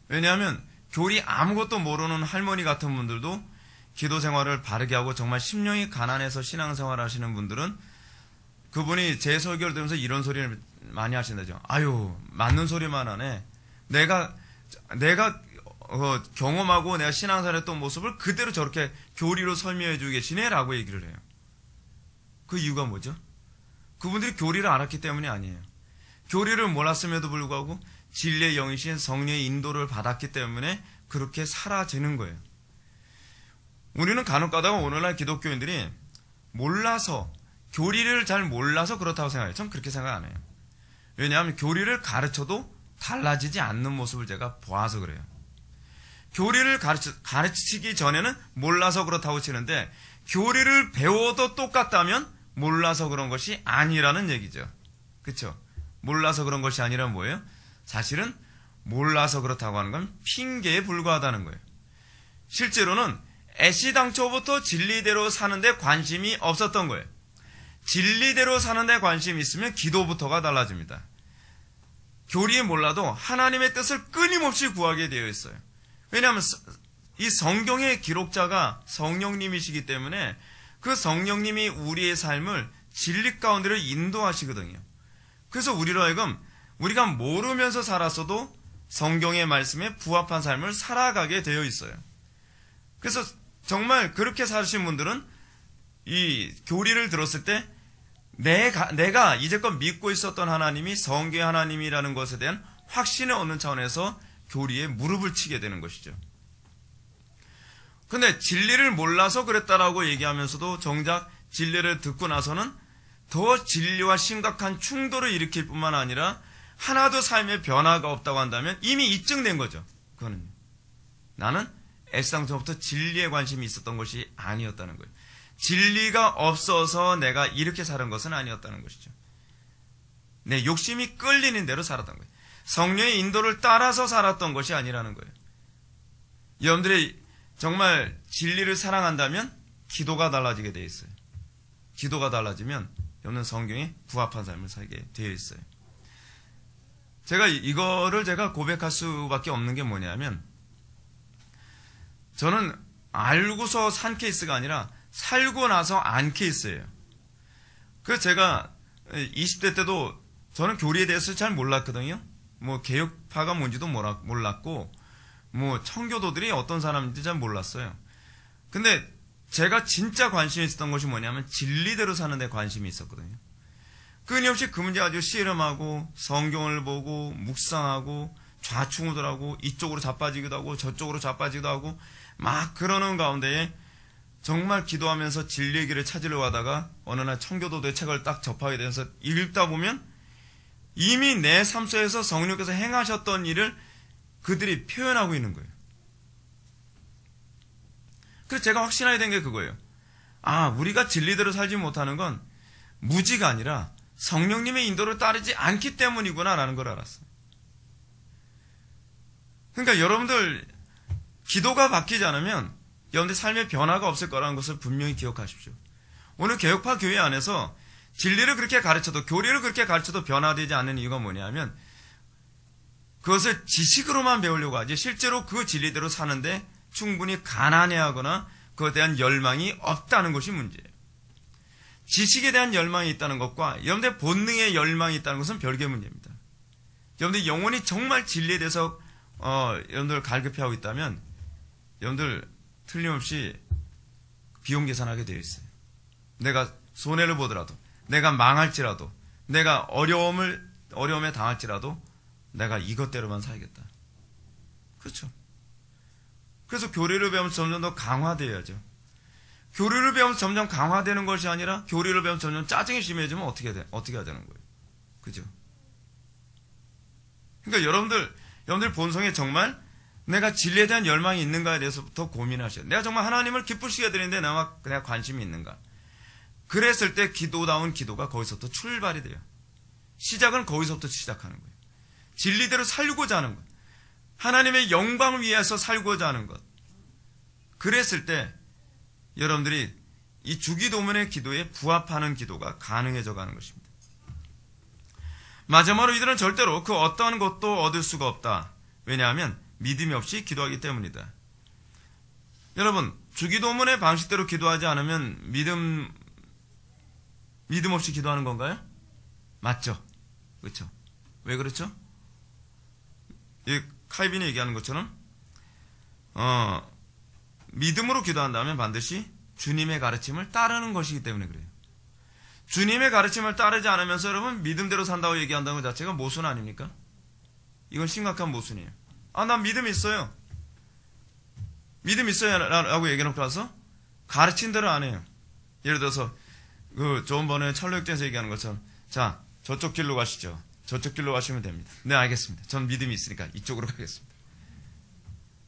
왜냐하면 교리 아무것도 모르는 할머니 같은 분들도 기도 생활을 바르게 하고 정말 심령이 가난해서 신앙생활 하시는 분들은 그분이 제 설교를 들으면서 이런 소리를 많이 하신다죠. 아유, 맞는 소리만 하네. 내가 경험하고 내가 신앙생활 했던 모습을 그대로 저렇게 교리로 설명해 주고 계시네 라고 얘기를 해요. 그 이유가 뭐죠? 그분들이 교리를 알았기 때문이 아니에요. 교리를 몰랐음에도 불구하고 진리의 영이신 성령의 인도를 받았기 때문에 그렇게 사라지는 거예요. 우리는 간혹가다가 오늘날 기독교인들이 몰라서, 교리를 잘 몰라서 그렇다고 생각해요. 전 그렇게 생각 안 해요. 왜냐하면 교리를 가르쳐도 달라지지 않는 모습을 제가 보아서 그래요. 교리를 가르치기 전에는 몰라서 그렇다고 치는데 교리를 배워도 똑같다면 몰라서 그런 것이 아니라는 얘기죠. 그렇죠? 몰라서 그런 것이 아니란 뭐예요? 사실은 몰라서 그렇다고 하는 건 핑계에 불과하다는 거예요. 실제로는 애시당초부터 진리대로 사는데 관심이 없었던 거예요. 진리대로 사는데 관심이 있으면 기도부터가 달라집니다. 교리에 몰라도 하나님의 뜻을 끊임없이 구하게 되어 있어요. 왜냐하면 이 성경의 기록자가 성령님이시기 때문에 그 성령님이 우리의 삶을 진리 가운데로 인도하시거든요. 그래서 우리로 하여금 우리가 모르면서 살았어도 성경의 말씀에 부합한 삶을 살아가게 되어 있어요. 그래서 정말 그렇게 사신 분들은 이 교리를 들었을 때 내가 이제껏 믿고 있었던 하나님이 성경의 하나님이라는 것에 대한 확신을 얻는 차원에서 교리에 무릎을 치게 되는 것이죠. 근데 진리를 몰라서 그랬다라고 얘기하면서도 정작 진리를 듣고 나서는 더 진리와 심각한 충돌을 일으킬 뿐만 아니라 하나도 삶의 변화가 없다고 한다면 이미 입증된 거죠. 그거는 나는 애쌍서부터 진리에 관심이 있었던 것이 아니었다는 거예요. 진리가 없어서 내가 이렇게 사는 것은 아니었다는 것이죠. 내 욕심이 끌리는 대로 살았던 거예요. 성령의 인도를 따라서 살았던 것이 아니라는 거예요. 여러분들이 정말 진리를 사랑한다면 기도가 달라지게 되어 있어요. 기도가 달라지면 여러분은 성경에 부합한 삶을 살게 되어 있어요. 이거를 고백할 수밖에 없는 게 뭐냐면, 저는 알고서 산 케이스가 아니라 살고 나서 안 케이스예요. 그래서 제가 20대 때도 저는 교리에 대해서 잘 몰랐거든요. 뭐 개혁파가 뭔지도 몰랐고, 뭐 청교도들이 어떤 사람인지 잘 몰랐어요. 근데 제가 진짜 관심이 있었던 것이 뭐냐면 진리대로 사는 데 관심이 있었거든요. 끊임없이 그 문제 가지고 씨름하고 성경을 보고 묵상하고 좌충우돌하고 이쪽으로 자빠지기도 하고 저쪽으로 자빠지기도 하고 막 그러는 가운데에 정말 기도하면서 진리의 길을 찾으려고 하다가 어느 날 청교도의 책을 딱 접하게 돼서 읽다 보면 이미 내 삶 속에서 성령께서 행하셨던 일을 그들이 표현하고 있는 거예요. 그래서 제가 확신하게 된 게 그거예요. 우리가 진리대로 살지 못하는 건 무지가 아니라 성령님의 인도를 따르지 않기 때문이구나라는 걸 알았어요. 그러니까 여러분들 기도가 바뀌지 않으면 여러분들 삶의 변화가 없을 거라는 것을 분명히 기억하십시오. 오늘 개혁파 교회 안에서 진리를 그렇게 가르쳐도 교리를 그렇게 가르쳐도 변화되지 않는 이유가 뭐냐면 그것을 지식으로만 배우려고 하지 실제로 그 진리대로 사는데 충분히 가난해하거나 그것에 대한 열망이 없다는 것이 문제예요. 지식에 대한 열망이 있다는 것과 여러분들의 본능의 열망이 있다는 것은 별개의 문제입니다. 여러분들 영혼이 정말 진리에 대해서 여러분들 갈급해하고 있다면 여러분들 틀림없이 비용 계산하게 되어 있어요. 내가 손해를 보더라도 내가 망할지라도 내가 어려움에 당할지라도 내가 이것대로만 살겠다. 그렇죠. 그래서 교리를 배우면서 점점 더 강화되어야죠. 교리를 배우면서 점점 강화되는 것이 아니라 교리를 배우면서 점점 짜증이 심해지면 어떻게 하자는 거예요. 그죠? 그러니까 여러분들 본성에 정말 내가 진리에 대한 열망이 있는가에 대해서부터 고민하셔야 돼요. 내가 정말 하나님을 기쁘시게 드리는데 내가 관심이 있는가. 그랬을 때 기도다운 기도가 거기서부터 출발이 돼요. 시작은 거기서부터 시작하는 거예요. 진리대로 살고자 하는 것. 하나님의 영광을 위해서 살고자 하는 것. 그랬을 때 여러분들이 이 주기도문의 기도에 부합하는 기도가 가능해져 가는 것입니다. 마지막으로 이들은 절대로 그 어떠한 것도 얻을 수가 없다. 왜냐하면 믿음이 없이 기도하기 때문이다. 여러분, 주기도문의 방식대로 기도하지 않으면 믿음 없이 기도하는 건가요? 맞죠? 그렇죠? 왜 그렇죠? 이 칼빈이 얘기하는 것처럼 믿음으로 기도한다면 반드시 주님의 가르침을 따르는 것이기 때문에 그래요. 주님의 가르침을 따르지 않으면서 여러분 믿음대로 산다고 얘기한다는 것 자체가 모순 아닙니까? 이건 심각한 모순이에요. 난 믿음 있어요. 믿음 있어요 라고 얘기해놓고 나서 가르친 대로 안 해요. 예를 들어서 조은번의 철로역전에서 얘기하는 것처럼 자 저쪽 길로 가시죠. 저쪽 길로 가시면 됩니다. 네, 알겠습니다. 전 믿음이 있으니까 이쪽으로 가겠습니다.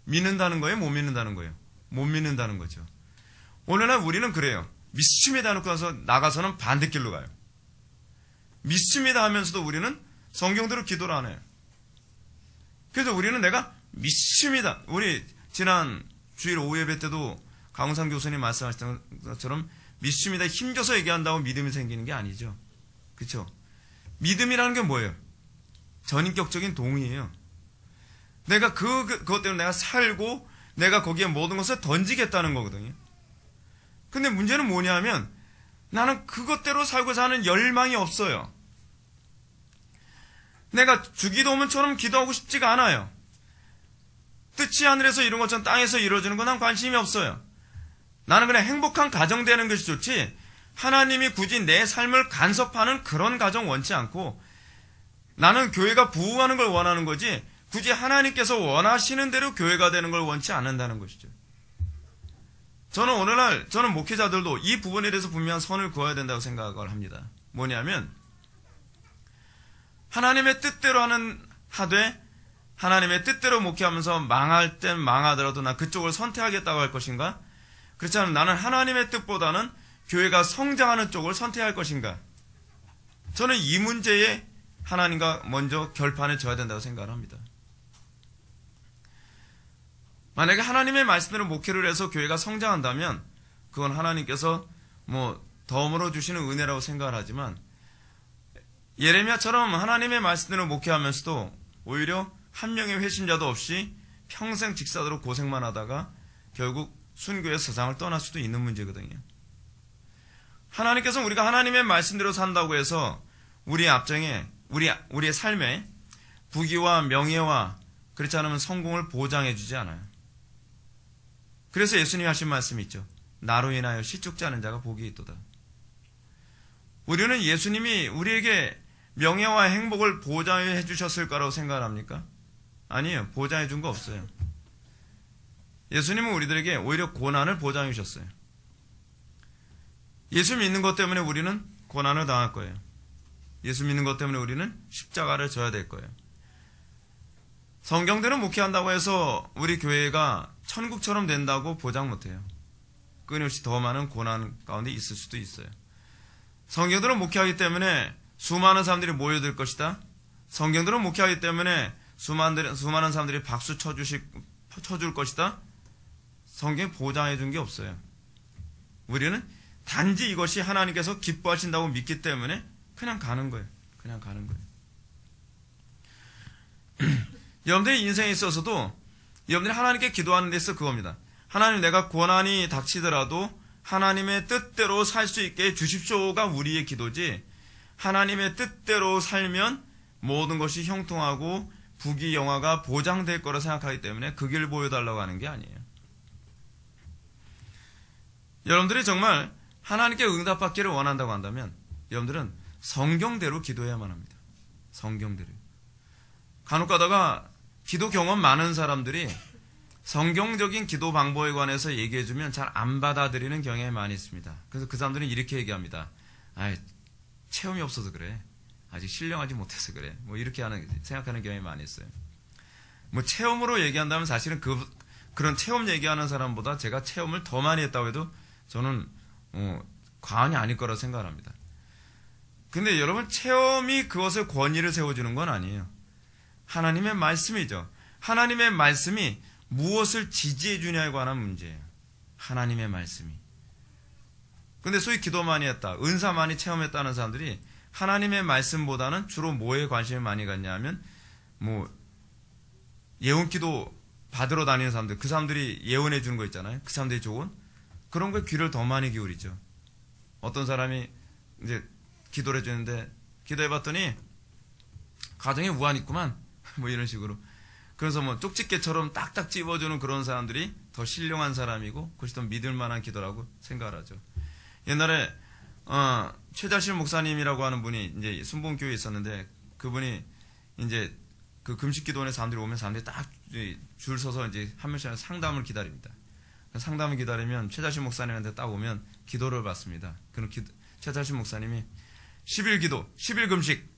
믿는다는 거예요? 못 믿는다는 거예요? 못 믿는다는 거죠. 오늘날 우리는 그래요. 믿습니다 해놓고 나서 나가서는 반대길로 가요. 믿습니다 하면서도 우리는 성경대로 기도를 안 해요. 그래서 우리는 내가 믿습니다. 우리 지난 주일 오후 예배 때도 강훈상 교수님 말씀하셨던 것처럼 믿습니다 힘줘서 얘기한다고 믿음이 생기는 게 아니죠. 그렇죠? 믿음이라는 게 뭐예요? 전인격적인 동의예요. 내가 그것 때문에 내가 살고 내가 거기에 모든 것을 던지겠다는 거거든요. 근데 문제는 뭐냐면 나는 그것대로 살고 사는 열망이 없어요. 내가 주기도문처럼 기도하고 싶지가 않아요. 뜻이 하늘에서 이룬 것처럼 땅에서 이루어지는 건 난 관심이 없어요. 나는 그냥 행복한 가정 되는 것이 좋지, 하나님이 굳이 내 삶을 간섭하는 그런 가정 원치 않고, 나는 교회가 부흥하는 걸 원하는 거지, 굳이 하나님께서 원하시는 대로 교회가 되는 걸 원치 않는다는 것이죠. 저는 오늘날, 저는 목회자들도 이 부분에 대해서 분명한 선을 그어야 된다고 생각을 합니다. 뭐냐면, 하나님의 뜻대로 하되, 하나님의 뜻대로 목회하면서 망할 땐 망하더라도 나 그쪽을 선택하겠다고 할 것인가? 그렇지 않으면 나는 하나님의 뜻보다는 교회가 성장하는 쪽을 선택할 것인가? 저는 이 문제에 하나님과 먼저 결판을 져야 된다고 생각을 합니다. 만약에 하나님의 말씀대로 목회를 해서 교회가 성장한다면 그건 하나님께서 덤으로 주시는 은혜라고 생각을 하지만, 예레미야처럼 하나님의 말씀대로 목회하면서도 오히려 한 명의 회심자도 없이 평생 직사도로 고생만 하다가 결국 순교의 세상을 떠날 수도 있는 문제거든요. 하나님께서 우리가 하나님의 말씀대로 산다고 해서 우리의 앞정에, 우리의 삶에 부귀와 명예와 그렇지 않으면 성공을 보장해 주지 않아요. 그래서 예수님이 하신 말씀이 있죠. 나로 인하여 시축지 않은 자가 복이 있도다. 우리는 예수님이 우리에게 명예와 행복을 보장해 주셨을 거라고 생각을 합니까? 아니에요. 보장해 준 거 없어요. 예수님은 우리들에게 오히려 고난을 보장해 주셨어요. 예수 믿는 것 때문에 우리는 고난을 당할 거예요. 예수 믿는 것 때문에 우리는 십자가를 져야 될 거예요. 성경대로 목회한다고 해서 우리 교회가 천국처럼 된다고 보장 못해요. 끊임없이 더 많은 고난 가운데 있을 수도 있어요. 성경대로 목회하기 때문에 수많은 사람들이 모여들 것이다. 성경대로 목회하기 때문에 수많은 사람들이 박수 쳐줄 것이다. 성경에 보장해 준 게 없어요. 우리는 단지 이것이 하나님께서 기뻐하신다고 믿기 때문에 그냥 가는 거예요. 그냥 가는 거예요. 여러분들의 인생에 있어서도 여러분들이 하나님께 기도하는 데 있어 그겁니다. 하나님, 내가 고난이 닥치더라도 하나님의 뜻대로 살 수 있게 해주십시오가 우리의 기도지, 하나님의 뜻대로 살면 모든 것이 형통하고 부귀 영화가 보장될 거라 생각하기 때문에 그 길 보여달라고 하는 게 아니에요. 여러분들이 정말 하나님께 응답받기를 원한다고 한다면 여러분들은 성경대로 기도해야만 합니다. 성경대로. 간혹 가다가 기도 경험 많은 사람들이 성경적인 기도 방법에 관해서 얘기해주면 잘 안 받아들이는 경향이 많이 있습니다. 그래서 그 사람들은 이렇게 얘기합니다. 체험이 없어서 그래. 아직 신령하지 못해서 그래. 이렇게 생각하는 경향이 많이 있어요. 체험으로 얘기한다면 사실은 그런 체험 얘기하는 사람보다 제가 체험을 더 많이 했다고 해도 저는 과언이 아닐 거라고 생각을 합니다. 근데 여러분, 체험이 그것의 권위를 세워주는 건 아니에요. 하나님의 말씀이죠. 하나님의 말씀이 무엇을 지지해 주냐에 관한 문제예요. 하나님의 말씀이. 근데 소위 기도 많이 했다, 은사 많이 체험했다는 사람들이 하나님의 말씀보다는 주로 뭐에 관심을 많이 갖냐 하면 예언기도 받으러 다니는 사람들, 그 사람들이 예언해 주는 거 있잖아요. 그 사람들이 좋은 그런 거에 귀를 더 많이 기울이죠. 어떤 사람이 이제 기도를 해주는데 기도해 봤더니 가정에 우환 있구만 이런 식으로. 그래서 쪽집게처럼 딱딱 찝어주는 그런 사람들이 더 신령한 사람이고 그것이 더 믿을만한 기도라고 생각을 하죠. 옛날에 최자실 목사님이라고 하는 분이 이제 순복음교회에 있었는데, 그분이 이제 그 금식기도원에 사람들이 오면 사람들이 딱 줄 서서 이제 한 명씩 상담을 기다립니다. 상담을 기다리면 최자실 목사님한테 딱 오면 기도를 받습니다. 그럼 최자실 목사님이 10일 기도, 10일 금식,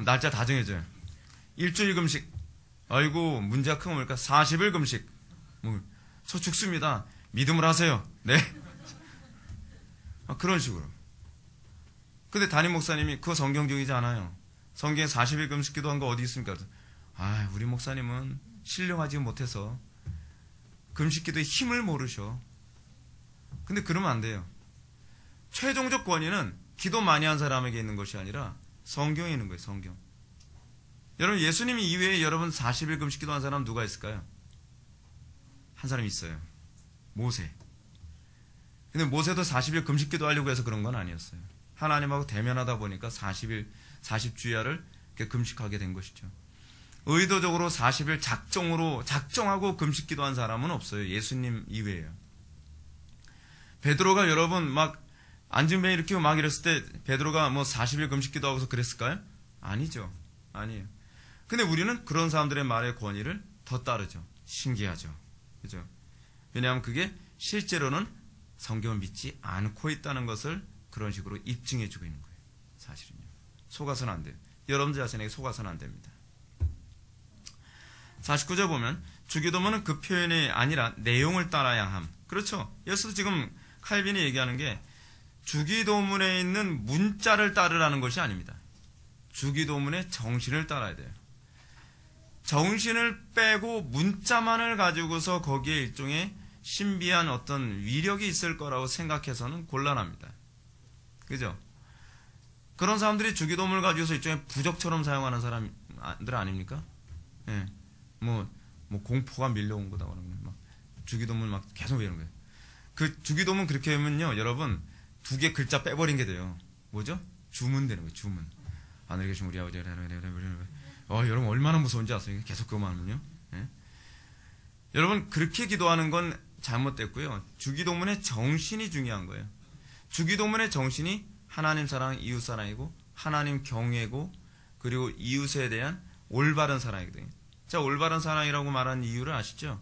날짜 다 정해져요. 일주일 금식, 아이고 문제가 큰 겁니까? 40일 금식, 저 죽습니다. 믿음을 하세요. 네. 그런 식으로. 근데 담임 목사님이 그거 성경적이지 않아요. 성경에 40일 금식 기도한 거 어디 있습니까? 우리 목사님은 신령하지 못해서 금식 기도의 힘을 모르셔. 근데 그러면 안 돼요. 최종적 권위는 기도 많이 한 사람에게 있는 것이 아니라 성경에 있는 거예요. 성경. 여러분, 예수님 이외에 여러분 40일 금식 기도한 사람 누가 있을까요? 한 사람 있어요. 모세. 근데 모세도 40일 금식 기도하려고 해서 그런 건 아니었어요. 하나님하고 대면하다 보니까 40주야를 금식하게 된 것이죠. 의도적으로 40일 작정하고 금식 기도한 사람은 없어요. 예수님 이외에요. 베드로가 여러분 막 안진뱅이 일으키고 막 이랬을 때 베드로가 뭐 40일 금식 기도하고서 그랬을까요? 아니죠. 아니에요. 근데 우리는 그런 사람들의 말의 권위를 더 따르죠. 신기하죠. 그죠? 왜냐하면 그게 실제로는 성경을 믿지 않고 있다는 것을 그런 식으로 입증해주고 있는 거예요. 사실은요. 속아서는 안 돼요. 여러분들 자신에게 속아서는 안 됩니다. 49절 보면 주기도문은 그 표현이 아니라 내용을 따라야 함. 그렇죠. 여기서 지금 칼빈이 얘기하는 게 주기도문에 있는 문자를 따르라는 것이 아닙니다. 주기도문의 정신을 따라야 돼요. 정신을 빼고 문자만을 가지고서 거기에 일종의 신비한 어떤 위력이 있을 거라고 생각해서는 곤란합니다. 그죠? 그런 사람들이 주기도문을 가지고서 일종의 부적처럼 사용하는 사람들 아닙니까? 예. 뭐 공포가 밀려온 거다 그러면 막 주기도문 막 계속 외우는 거예요. 그 주기도문 그렇게 하면요, 여러분 두 개 글자 빼버린 게 돼요. 뭐죠? 주문 되는 거예요. 주문. 하늘에 계신 우리 아버지, 여러분 얼마나 무서운지 아세요? 계속 그거만 하면요. 예? 여러분 그렇게 기도하는 건 잘못됐고요. 주기도문의 정신이 중요한 거예요. 주기도문의 정신이 하나님 사랑, 이웃 사랑이고 하나님 경외고 그리고 이웃에 대한 올바른 사랑이거든요. 자, 올바른 사랑이라고 말하는 이유를 아시죠?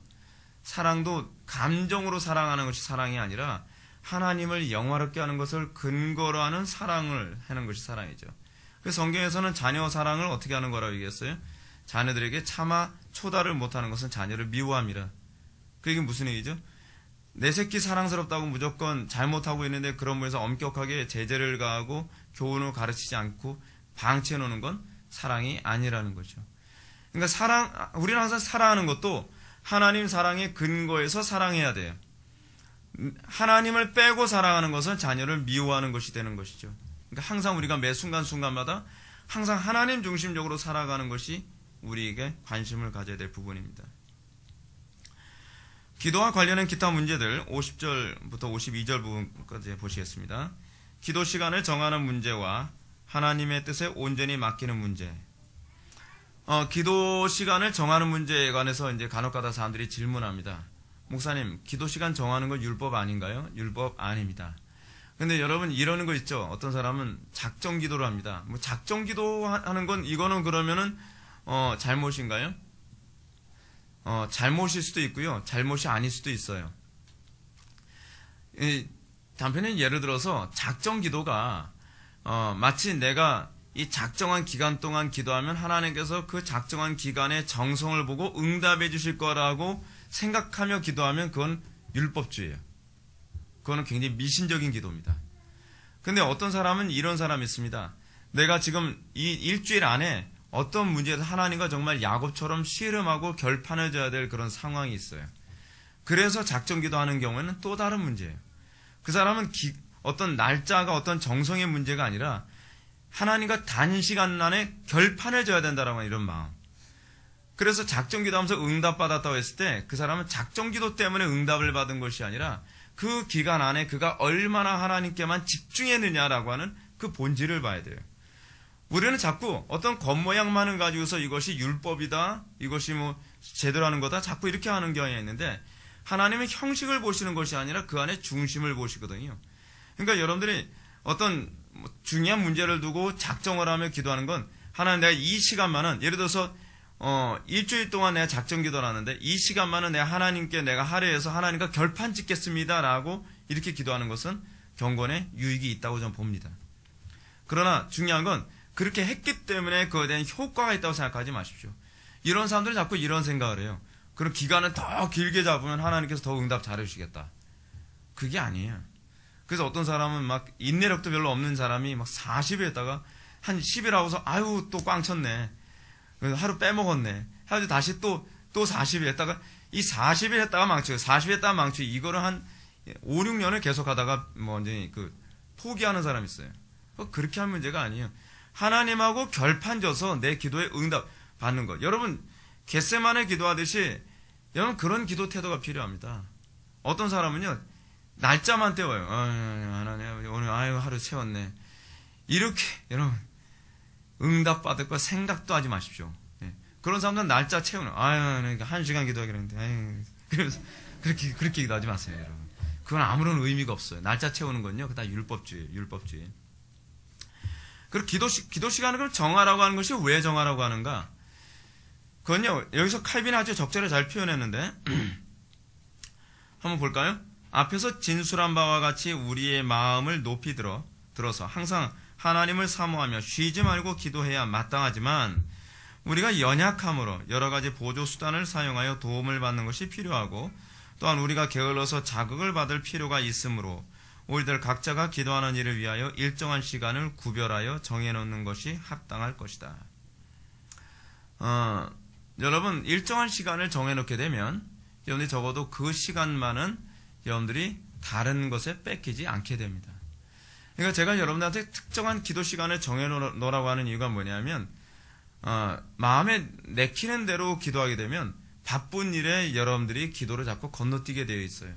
사랑도 감정으로 사랑하는 것이 사랑이 아니라 하나님을 영화롭게 하는 것을 근거로 하는 사랑을 하는 것이 사랑이죠. 그래서 성경에서는 자녀 사랑을 어떻게 하는 거라고 얘기했어요? 자녀들에게 차마 초달을 못하는 것은 자녀를 미워함이라. 그게 무슨 얘기죠? 내 새끼 사랑스럽다고 무조건 잘못하고 있는데 그런 부분에서 엄격하게 제재를 가하고 교훈을 가르치지 않고 방치해 놓는 건 사랑이 아니라는 거죠. 그러니까 우리는 항상 사랑하는 것도 하나님 사랑의 근거에서 사랑해야 돼요. 하나님을 빼고 사랑하는 것은 자녀를 미워하는 것이 되는 것이죠. 그러니까 항상 우리가 매 순간순간마다 항상 하나님 중심적으로 살아가는 것이 우리에게 관심을 가져야 될 부분입니다. 기도와 관련된 기타 문제들 50절부터 52절 부분까지 보시겠습니다. 기도 시간을 정하는 문제와 하나님의 뜻에 온전히 맡기는 문제. 기도 시간을 정하는 문제에 관해서 이제 간혹가다 사람들이 질문합니다. 목사님, 기도 시간 정하는 건 율법 아닌가요? 율법 아닙니다. 근데 여러분 이러는 거 있죠. 어떤 사람은 작정 기도를 합니다. 뭐 작정 기도하는 건 이거는 그러면은 잘못인가요? 잘못일 수도 있고요. 잘못이 아닐 수도 있어요. 단편은 예를 들어서 작정 기도가 마치 내가 이 작정한 기간 동안 기도하면 하나님께서 그 작정한 기간의 정성을 보고 응답해 주실 거라고 생각하며 기도하면 그건 율법주의예요. 그거는 굉장히 미신적인 기도입니다. 근데 어떤 사람은 이런 사람이 있습니다. 내가 지금 이 일주일 안에 어떤 문제에서 하나님과 정말 야곱처럼 씨름하고 결판을 져야 될 그런 상황이 있어요. 그래서 작정 기도하는 경우에는 또 다른 문제예요. 그 사람은 어떤 날짜가 어떤 정성의 문제가 아니라 하나님과 단시간 안에 결판을 져야 된다라고 하는 이런 마음. 그래서 작정 기도하면서 응답받았다고 했을 때 그 사람은 작정 기도 때문에 응답을 받은 것이 아니라 그 기간 안에 그가 얼마나 하나님께만 집중했느냐라고 하는 그 본질을 봐야 돼요. 우리는 자꾸 어떤 겉모양만을 가지고서 이것이 율법이다, 이것이 뭐 제대로 하는 거다, 자꾸 이렇게 하는 경향이 있는데 하나님의 형식을 보시는 것이 아니라 그 안에 중심을 보시거든요. 그러니까 여러분들이 어떤 중요한 문제를 두고 작정을 하며 기도하는 건 하나님 내가 이 시간만은 예를 들어서 일주일 동안 내가 작정 기도를 하는데 이 시간만은 내가 하나님께 내가 할애해서 하나님과 결판 짓겠습니다라고 이렇게 기도하는 것은 경건에 유익이 있다고 저는 봅니다. 그러나 중요한 건 그렇게 했기 때문에 그거에 대한 효과가 있다고 생각하지 마십시오. 이런 사람들은 자꾸 이런 생각을 해요. 그럼 기간을 더 길게 잡으면 하나님께서 더 응답 잘해주시겠다. 그게 아니에요. 그래서 어떤 사람은 막 인내력도 별로 없는 사람이 막 40일 했다가 한 10일 하고서 아유 또 꽝 쳤네. 하루 빼먹었네. 해가지고 다시 또 40일 했다가 이 40일 했다가 망치고 40일 했다가 망치고 이거를 한 5, 6년을 계속 하다가 뭐 이제 포기하는 사람이 있어요. 그렇게 할 문제가 아니에요. 하나님하고 결판져서 내 기도에 응답 받는 것. 여러분 겟세마네 기도하듯이 여러분 그런 기도 태도가 필요합니다. 어떤 사람은요 날짜만 때워요. 하나님 오늘 하루 세웠네. 이렇게 여러분 응답 받을 거 생각도 하지 마십시오. 그런 사람들은 날짜 채우는, 그러니까 1시간 기도하기로 했는데, 그러면서 그렇게 기도하지 마세요, 여러분. 그건 아무런 의미가 없어요. 날짜 채우는 건요, 그다 율법주의. 그리고 기도 시간을 정하라고 하는 것이 왜 정하라고 하는가? 그건요, 여기서 칼빈이 아주 적절히 잘 표현했는데, 한번 볼까요? 앞에서 진술한 바와 같이 우리의 마음을 높이 들어서 항상 하나님을 사모하며 쉬지 말고 기도해야 마땅하지만, 우리가 연약함으로 여러 가지 보조 수단을 사용하여 도움을 받는 것이 필요하고, 또한 우리가 게을러서 자극을 받을 필요가 있으므로 우리들 각자가 기도하는 일을 위하여 일정한 시간을 구별하여 정해놓는 것이 합당할 것이다. 여러분, 일정한 시간을 정해놓게 되면 여러분들이 적어도 그 시간만은 여러분들이 다른 것에 뺏기지 않게 됩니다. 그러니까 제가 여러분들한테 특정한 기도 시간을 정해놓으라고 하는 이유가 뭐냐면, 마음에 내키는 대로 기도하게 되면 바쁜 일에 여러분들이 기도를 자꾸 건너뛰게 되어 있어요.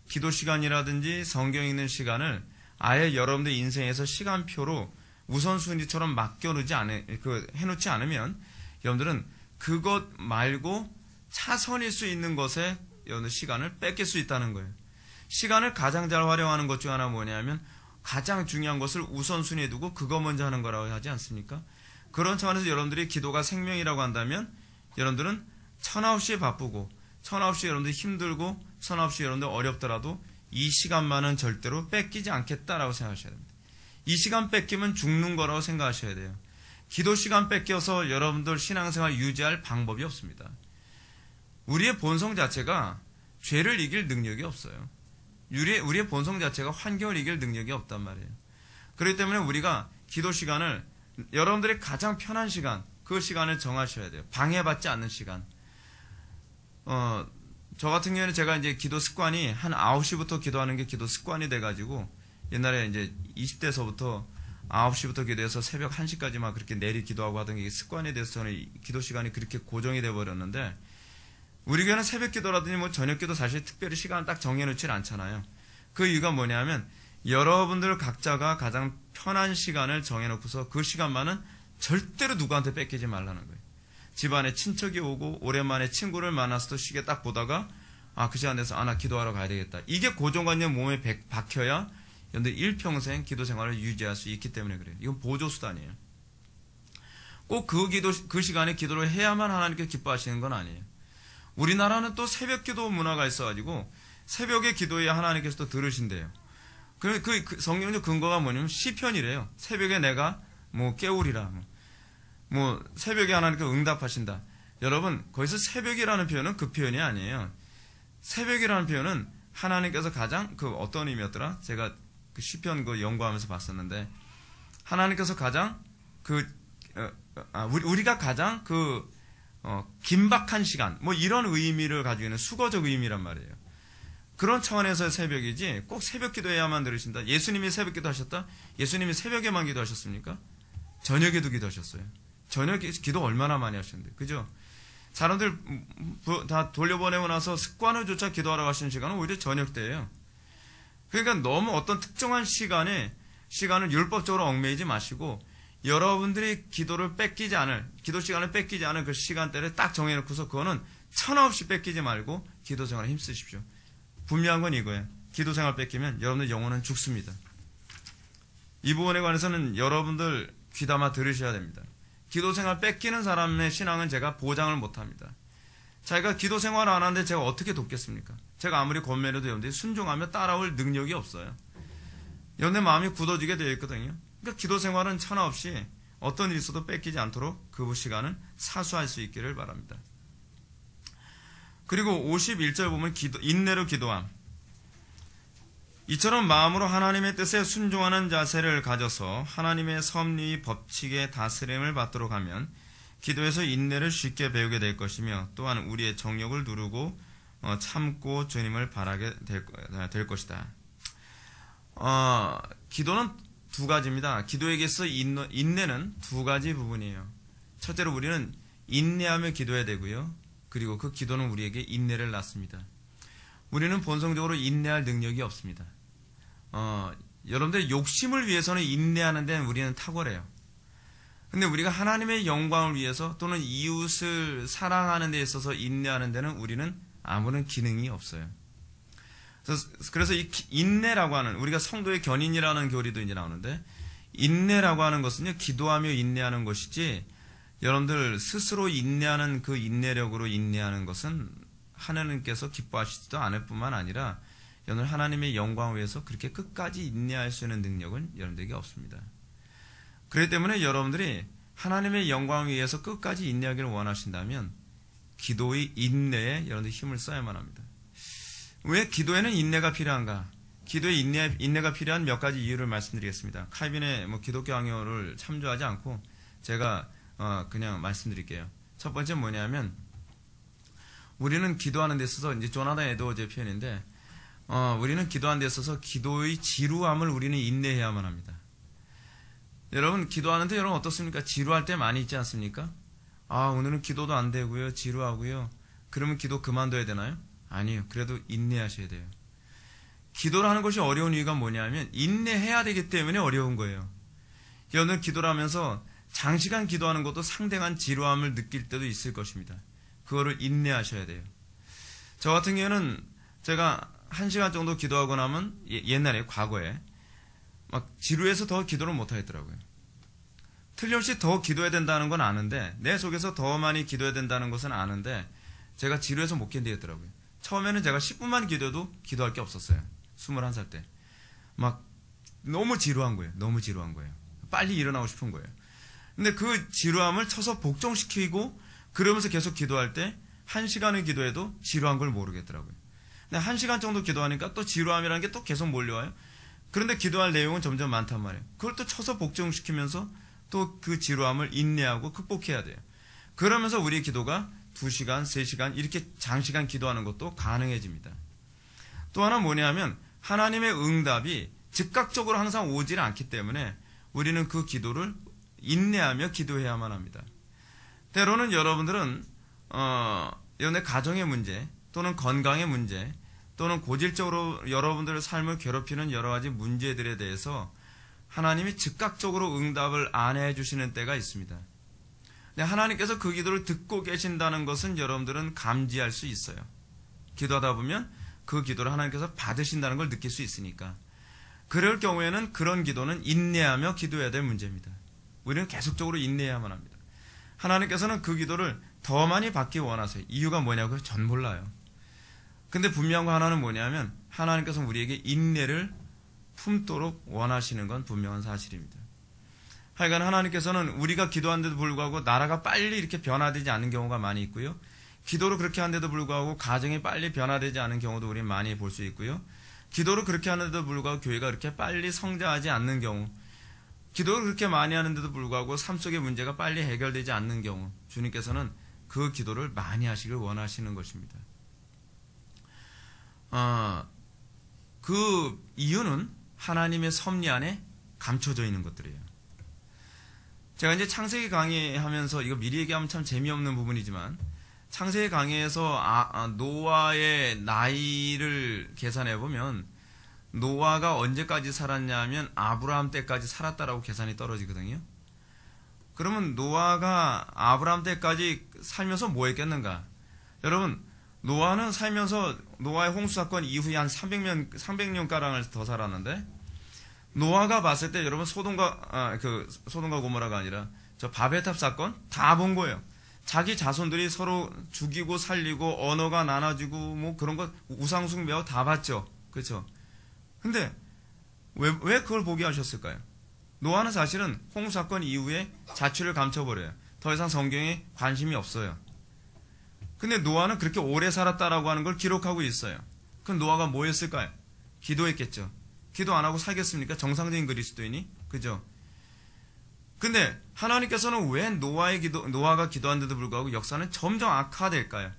기도 시간이라든지 성경 읽는 시간을 아예 여러분들 인생에서 시간표로 우선순위처럼 해놓지 않으면 여러분들은 그것 말고 차선일 수 있는 것에 여러분들 시간을 뺏길 수 있다는 거예요. 시간을 가장 잘 활용하는 것 중 하나 뭐냐면 가장 중요한 것을 우선순위에 두고 그거 먼저 하는 거라고 하지 않습니까? 그런 차원에서 여러분들이 기도가 생명이라고 한다면 여러분들은 천하없이 바쁘고 천하없이 여러분들이 힘들고 천하없이 여러분들 어렵더라도 이 시간만은 절대로 뺏기지 않겠다라고 생각하셔야 됩니다. 이 시간 뺏기면 죽는 거라고 생각하셔야 돼요. 기도 시간 뺏겨서 여러분들 신앙생활 유지할 방법이 없습니다. 우리의 본성 자체가 죄를 이길 능력이 없어요. 우리의 본성 자체가 환경을 이길 능력이 없단 말이에요. 그렇기 때문에 우리가 기도 시간을 여러분들의 가장 편한 시간, 그 시간을 정하셔야 돼요. 방해받지 않는 시간. 저 같은 경우에는 제가 이제 기도 습관이 한 9시부터 기도하는 게 기도 습관이 돼가지고 옛날에 이제 20대서부터 9시부터 기도해서 새벽 1시까지 막 그렇게 내리 기도하고 하던 게 습관이 돼서 저는 기도 시간이 그렇게 고정이 돼버렸는데 우리 교회는 새벽 기도라든지 뭐 저녁 기도 사실 특별히 시간을 딱 정해놓질 않잖아요. 그 이유가 뭐냐면 여러분들 각자가 가장 편한 시간을 정해놓고서 그 시간만은 절대로 누구한테 뺏기지 말라는 거예요. 집안에 친척이 오고 오랜만에 친구를 만나서도 시계 딱 보다가 그 시간 돼서 나 기도하러 가야 되겠다. 이게 고정관념 몸에 박혀야 여러분들 일평생 기도 생활을 유지할 수 있기 때문에 그래요. 이건 보조수단이에요. 꼭 그 시간에 기도를 해야만 하나님께서 기뻐하시는 건 아니에요. 우리나라는 또 새벽 기도 문화가 있어가지고 새벽에 기도해야 하나님께서 또 들으신대요. 그 성경적 근거가 뭐냐면 시편이래요. 새벽에 내가 깨우리라. 새벽에 하나님께서 응답하신다. 여러분, 거기서 새벽이라는 표현은 그 표현이 아니에요. 새벽이라는 표현은 하나님께서 가장 어떤 의미였더라? 제가 그 시편 연구하면서 봤었는데 하나님께서 가장 우리가 가장 긴박한 시간 이런 의미를 가지고 있는 수거적 의미란 말이에요. 그런 차원에서의 새벽이지 꼭 새벽 기도해야만 들으신다. 예수님이 새벽 기도하셨다? 예수님이 새벽에만 기도하셨습니까? 저녁에도 기도하셨어요. 저녁에 기도 얼마나 많이 하셨는데, 그죠? 사람들 다 돌려보내고 나서 습관을조차 기도하러 가시는 시간은 오히려 저녁 때예요. 그러니까 너무 어떤 특정한 시간을 율법적으로 얽매이지 마시고 여러분들이 기도 시간을 뺏기지 않을 그 시간대를 딱 정해놓고서 그거는 천하없이 뺏기지 말고 기도 생활에 힘쓰십시오. 분명한 건 이거예요. 기도 생활 뺏기면 여러분들 영혼은 죽습니다. 이 부분에 관해서는 여러분들 귀담아 들으셔야 됩니다. 기도 생활 뺏기는 사람의 신앙은 제가 보장을 못합니다. 자기가 기도 생활을 안 하는데 제가 어떻게 돕겠습니까? 제가 아무리 권면해도 여러분들이 순종하며 따라올 능력이 없어요. 여러분의 마음이 굳어지게 되어 있거든요. 그러니까 기도 생활은 천하없이 어떤 일이 있어도 뺏기지 않도록 그 시간은 사수할 수 있기를 바랍니다. 그리고 51절 보면 인내로 기도함. 이처럼 마음으로 하나님의 뜻에 순종하는 자세를 가져서 하나님의 섭리 법칙의 다스림을 받도록 하면 기도에서 인내를 쉽게 배우게 될 것이며 또한 우리의 정욕을 누르고 참고 주님을 바라게 될 것이다. 기도는 두 가지입니다. 기도에게서 인내는 두 가지 부분이에요. 첫째로 우리는 인내하며 기도해야 되고요. 그리고 그 기도는 우리에게 인내를 낳습니다. 우리는 본성적으로 인내할 능력이 없습니다. 여러분들 욕심을 위해서는 인내하는 데는 우리는 탁월해요. 근데 우리가 하나님의 영광을 위해서 또는 이웃을 사랑하는 데 있어서 인내하는 데는 우리는 아무런 기능이 없어요. 그래서 이 인내라고 하는, 우리가 성도의 견인이라는 교리도 이제 나오는데, 인내라고 하는 것은요, 기도하며 인내하는 것이지, 여러분들 스스로 인내하는 그 인내력으로 인내하는 것은 하나님께서 기뻐하시지도 않을 뿐만 아니라, 여러분 하나님의 영광을 위해서 그렇게 끝까지 인내할 수 있는 능력은 여러분들에게 없습니다. 그렇기 때문에 여러분들이 하나님의 영광을 위해서 끝까지 인내하기를 원하신다면 기도의 인내에 여러분들이 힘을 써야만 합니다. 왜 기도에는 인내가 필요한가? 기도에 인내가 필요한 몇 가지 이유를 말씀드리겠습니다. 칼빈의 기독교 강요를 참조하지 않고 제가 그냥 말씀드릴게요. 첫 번째 뭐냐면, 우리는 기도하는 데 있어서, 이제 조나단 에드워즈의 표현인데, 우리는 기도하는 데 있어서 기도의 지루함을 우리는 인내해야만 합니다. 여러분, 기도하는데 여러분 어떻습니까? 지루할 때 많이 있지 않습니까? 오늘은 기도도 안 되고요, 지루하고요. 그러면 기도 그만둬야 되나요? 아니요. 그래도 인내하셔야 돼요. 기도를 하는 것이 어려운 이유가 뭐냐면, 인내해야 되기 때문에 어려운 거예요. 여러분, 기도를 하면서 장시간 기도하는 것도 상당한 지루함을 느낄 때도 있을 것입니다. 그거를 인내하셔야 돼요. 저 같은 경우는 제가 1시간 정도 기도하고 나면, 옛날에, 과거에 막 지루해서 더 기도를 못 하겠더라고요. 틀림없이 더 기도해야 된다는 건 아는데, 내 속에서 더 많이 기도해야 된다는 것은 아는데, 제가 지루해서 못 견디겠더라고요. 처음에는 제가 10분만 기도해도 기도할 게 없었어요. 21살 때. 막 너무 지루한 거예요. 너무 지루한 거예요. 빨리 일어나고 싶은 거예요. 근데 그 지루함을 쳐서 복종시키고 그러면서 계속 기도할 때 1시간을 기도해도 지루한 걸 모르겠더라고요. 근데 1시간 정도 기도하니까 또 지루함이라는 게 또 계속 몰려와요. 그런데 기도할 내용은 점점 많단 말이에요. 그걸 또 쳐서 복종시키면서 또 그 지루함을 인내하고 극복해야 돼요. 그러면서 우리 기도가 2시간, 3시간 이렇게 장시간 기도하는 것도 가능해집니다. 또 하나 뭐냐면, 하나님의 응답이 즉각적으로 항상 오질 않기 때문에 우리는 그 기도를 인내하며 기도해야만 합니다. 때로는 여러분들은 여러분의 가정의 문제 또는 건강의 문제 또는 고질적으로 여러분들의 삶을 괴롭히는 여러 가지 문제들에 대해서 하나님이 즉각적으로 응답을 안 해주시는 때가 있습니다. 근데 하나님께서 그 기도를 듣고 계신다는 것은 여러분들은 감지할 수 있어요. 기도하다 보면 그 기도를 하나님께서 받으신다는 걸 느낄 수 있으니까. 그럴 경우에는 그런 기도는 인내하며 기도해야 될 문제입니다. 우리는 계속적으로 인내해야만 합니다. 하나님께서는 그 기도를 더 많이 받기 원하세요. 이유가 뭐냐고요? 전 몰라요. 근데 분명한 거 하나는 뭐냐면, 하나님께서 우리에게 인내를 품도록 원하시는 건 분명한 사실입니다. 하여간 하나님께서는 우리가 기도하는데도 불구하고 나라가 빨리 이렇게 변화되지 않는 경우가 많이 있고요. 기도를 그렇게 하는데도 불구하고 가정이 빨리 변화되지 않은 경우도 우리는 많이 볼 수 있고요. 기도를 그렇게 하는데도 불구하고 교회가 그렇게 빨리 성장하지 않는 경우, 기도를 그렇게 많이 하는데도 불구하고 삶 속의 문제가 빨리 해결되지 않는 경우, 주님께서는 그 기도를 많이 하시길 원하시는 것입니다. 그 이유는 하나님의 섭리 안에 감춰져 있는 것들이에요. 제가 이제 창세기 강의하면서, 이거 미리 얘기하면 참 재미없는 부분이지만, 창세기 강의에서 노아의 나이를 계산해보면, 노아가 언제까지 살았냐면 아브라함 때까지 살았다라고 계산이 떨어지거든요. 그러면 노아가 아브라함 때까지 살면서 뭐 했겠는가? 여러분, 노아는 살면서 노아의 홍수 사건 이후에 한 300년가량을 더 살았는데, 노아가 봤을 때 여러분 소돔과 고모라가 아니라 저 바벨탑 사건 다 본 거예요. 자기 자손들이 서로 죽이고 살리고 언어가 나눠지고 뭐 그런 거 우상숭배하고 다 봤죠. 그렇죠? 근데 왜 그걸 보게 하셨을까요? 노아는 사실은 홍수 사건 이후에 자취를 감춰버려요. 더 이상 성경에 관심이 없어요. 근데 노아는 그렇게 오래 살았다라고 하는 걸 기록하고 있어요. 그럼 노아가 뭐 했을까요? 기도했겠죠. 기도 안 하고 살겠습니까? 정상적인 그리스도인이? 그죠? 근데 하나님께서는 왜 노아가 기도한데도 불구하고 역사는 점점 악화될까요?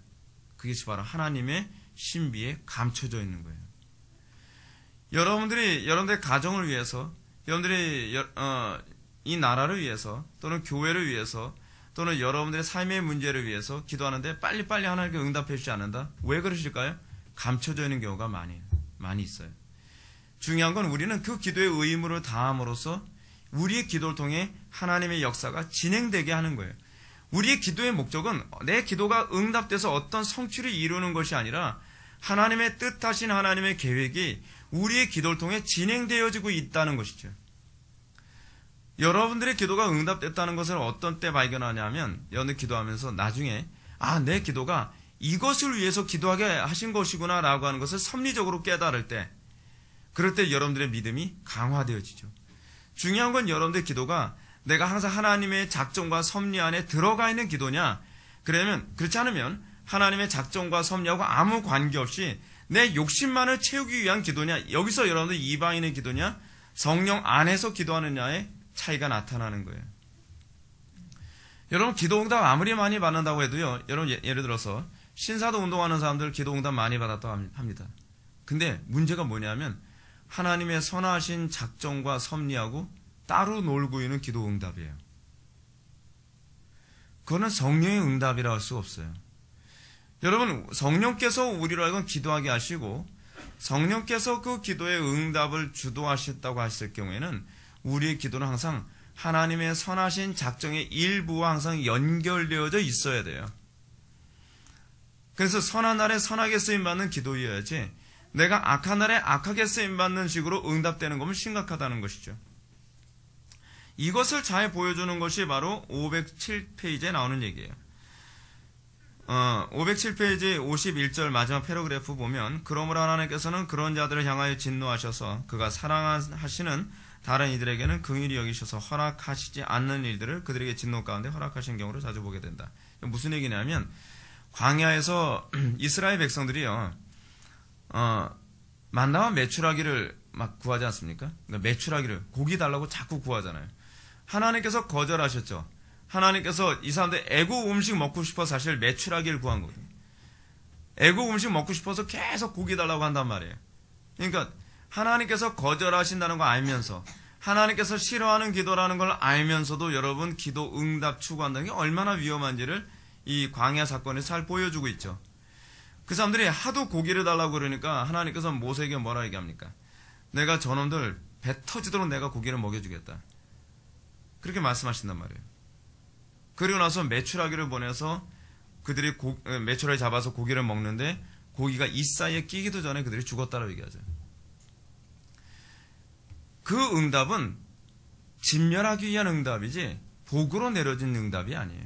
그것이 바로 하나님의 신비에 감춰져 있는 거예요. 여러분들의 가정을 위해서, 여러분들이 이 나라를 위해서, 또는 교회를 위해서, 또는 여러분들의 삶의 문제를 위해서 기도하는데 빨리빨리 하나님께 응답해 주지 않는다? 왜 그러실까요? 감춰져 있는 경우가 많이 있어요. 중요한 건 우리는 그 기도의 의무를 다함으로써 우리의 기도를 통해 하나님의 역사가 진행되게 하는 거예요. 우리의 기도의 목적은 내 기도가 응답돼서 어떤 성취를 이루는 것이 아니라 하나님의 뜻하신 하나님의 계획이 우리의 기도를 통해 진행되어지고 있다는 것이죠. 여러분들의 기도가 응답됐다는 것을 어떤 때 발견하냐면 여러분들 기도하면서 나중에 내 기도가 이것을 위해서 기도하게 하신 것이구나 라고 하는 것을 섭리적으로 깨달을 때, 그럴 때 여러분들의 믿음이 강화되어지죠. 중요한 건 여러분들의 기도가 내가 항상 하나님의 작정과 섭리 안에 들어가 있는 기도냐, 그렇지 않으면 하나님의 작정과 섭리하고 아무 관계없이 내 욕심만을 채우기 위한 기도냐, 여기서 여러분들 이방인의 기도냐, 성령 안에서 기도하느냐의 차이가 나타나는 거예요. 여러분, 기도응답 아무리 많이 받는다고 해도요, 여러분 예를 들어서 신사도 운동하는 사람들 기도응답 많이 받았다고 합니다. 근데 문제가 뭐냐면 하나님의 선하신 작정과 섭리하고 따로 놀고 있는 기도응답이에요. 그거는 성령의 응답이라고 할 수가 없어요. 여러분, 성령께서 우리로 하여금 기도하게 하시고 성령께서 그 기도의 응답을 주도하셨다고 했을 경우에는 우리의 기도는 항상 하나님의 선하신 작정의 일부와 항상 연결되어져 있어야 돼요. 그래서 선한 날에 선하게 쓰임받는 기도여야지 내가 악한 날에 악하게 쓰임받는 식으로 응답되는 거면 심각하다는 것이죠. 이것을 잘 보여주는 것이 바로 507페이지에 나오는 얘기예요. 507페이지 51절 마지막 패러그래프 보면, 그러므로 하나님께서는 그런 자들을 향하여 진노하셔서 그가 사랑하시는 다른 이들에게는 긍휼히 여기셔서 허락하시지 않는 일들을 그들에게 진노 가운데 허락하신 경우를 자주 보게 된다. 무슨 얘기냐면 광야에서 이스라엘 백성들이요, 만나와 메추라기를 막 구하지 않습니까? 그러니까 메추라기를, 고기 달라고 자꾸 구하잖아요. 하나님께서 거절하셨죠. 하나님께서 이 사람들 애국 음식 먹고 싶어서 사실 메추라기를 구한 거거든요. 애국 음식 먹고 싶어서 계속 고기 달라고 한단 말이에요. 그러니까 하나님께서 거절하신다는 거 알면서, 하나님께서 싫어하는 기도라는 걸 알면서도 여러분 기도 응답 추구한다는 게 얼마나 위험한지를 이 광야 사건에서 잘 보여주고 있죠. 그 사람들이 하도 고기를 달라고 그러니까 하나님께서 모세에게 뭐라 얘기합니까? 내가 저놈들 배 터지도록 내가 고기를 먹여주겠다. 그렇게 말씀하신단 말이에요. 그리고 나서 메추라기를 보내서 그들이 메추라기 잡아서 고기를 먹는데 고기가 이 사이에 끼기도 전에 그들이 죽었다라고 얘기하죠. 그 응답은 진멸하기 위한 응답이지 복으로 내려진 응답이 아니에요.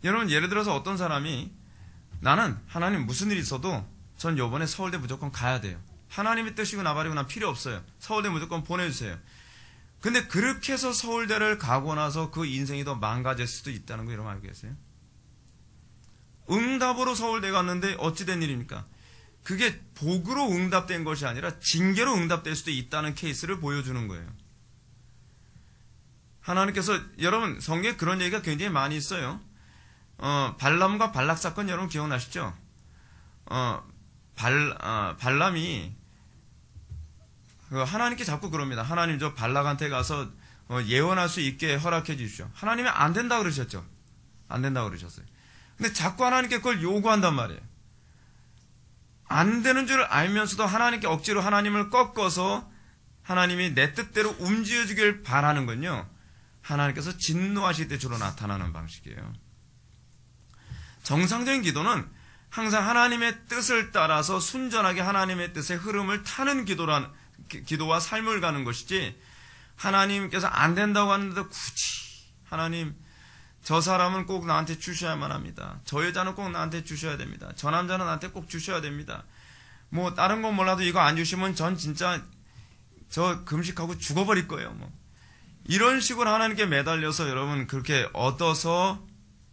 여러분, 예를 들어서 어떤 사람이 나는 하나님 무슨 일이 있어도 전 요번에 서울대 무조건 가야 돼요. 하나님의 뜻이고 나발이고 난 필요 없어요. 서울대 무조건 보내주세요. 근데 그렇게 해서 서울대를 가고 나서 그 인생이 더 망가질 수도 있다는 거 여러분 알고 계세요? 응답으로 서울대 갔는데 어찌된 일입니까? 그게 복으로 응답된 것이 아니라 징계로 응답될 수도 있다는 케이스를 보여주는 거예요. 하나님께서, 여러분 성경에 그런 얘기가 굉장히 많이 있어요. 발람과 발락 사건 여러분 기억나시죠? 발람이 하나님께 자꾸 그럽니다. 하나님 저 발락한테 가서 예언할 수 있게 허락해 주십시오. 하나님이 안 된다 그러셨죠. 안 된다 그러셨어요. 근데 자꾸 하나님께 그걸 요구한단 말이에요. 안 되는 줄 알면서도 하나님께 억지로 하나님을 꺾어서 하나님이 내 뜻대로 움직여주길 바라는 건요, 하나님께서 진노하실 때 주로 나타나는 방식이에요. 정상적인 기도는 항상 하나님의 뜻을 따라서 순전하게 하나님의 뜻의 흐름을 타는 기도와 삶을 가는 것이지, 하나님께서 안 된다고 하는데도 굳이 하나님 저 사람은 꼭 나한테 주셔야만 합니다. 저 여자는 꼭 나한테 주셔야 됩니다. 저 남자는 나한테 꼭 주셔야 됩니다. 뭐 다른 건 몰라도 이거 안 주시면 전 진짜 저 금식하고 죽어버릴 거예요. 뭐 이런 식으로 하나님께 매달려서 여러분 그렇게 얻어서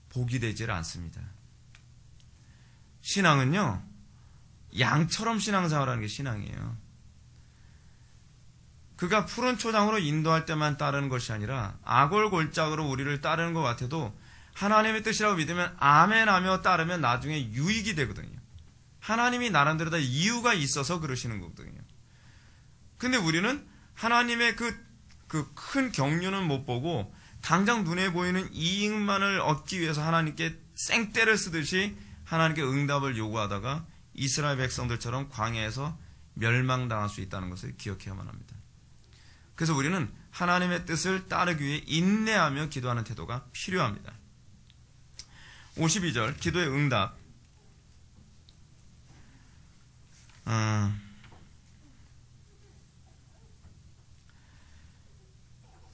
복이 되질 않습니다. 신앙은요, 양처럼 신앙생활하는 게 신앙이에요. 그가 푸른 초장으로 인도할 때만 따르는 것이 아니라 아골골짝으로 우리를 따르는 것 같아도 하나님의 뜻이라고 믿으면 아멘 하며 따르면 나중에 유익이 되거든요. 하나님이 나름대로 다 이유가 있어서 그러시는 거거든요. 근데 우리는 하나님의 그 큰 경륜은 못 보고 당장 눈에 보이는 이익만을 얻기 위해서 하나님께 생떼를 쓰듯이 하나님께 응답을 요구하다가 이스라엘 백성들처럼 광야에서 멸망당할 수 있다는 것을 기억해야만 합니다. 그래서 우리는 하나님의 뜻을 따르기 위해 인내하며 기도하는 태도가 필요합니다. 52절 기도의 응답.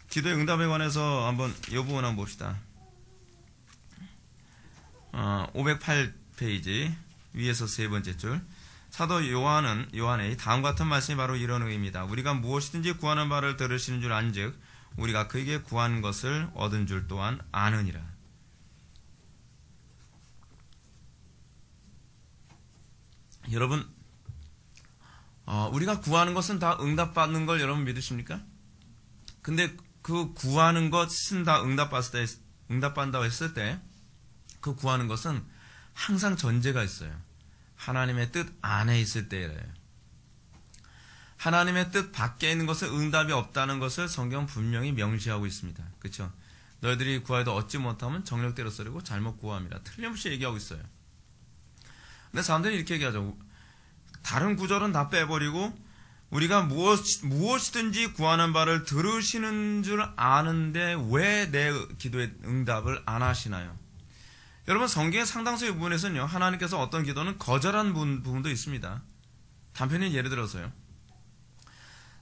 기도의 응답에 관해서 한번 이 부분 한번 봅시다. 508페이지 위에서 세 번째 줄. 사도 요한의 다음 같은 말씀이 바로 이런 의미입니다. 우리가 무엇이든지 구하는 바를 들으시는 줄 안즉 우리가 그에게 구한 것을 얻은 줄 또한 아느니라. 여러분, 우리가 구하는 것은 다 응답받는 걸 여러분 믿으십니까? 근데 그 구하는 것은 다 응답받는다고 했을 때 그 구하는 것은 항상 전제가 있어요. 하나님의 뜻 안에 있을 때래요. 하나님의 뜻 밖에 있는 것은 응답이 없다는 것을 성경 분명히 명시하고 있습니다. 그렇죠? 너희들이 구하여도 얻지 못하면 정력대로 쓰려고 잘못 구함이라 틀림없이 얘기하고 있어요. 근데 사람들이 이렇게 얘기하죠. 다른 구절은 다 빼버리고 우리가 무엇이든지 구하는 바를 들으시는 줄 아는데 왜 내 기도의 응답을 안 하시나요? 여러분, 성경의 상당수의 부분에서는요, 하나님께서 어떤 기도는 거절한 부분도 있습니다. 단편히 예를 들어서요,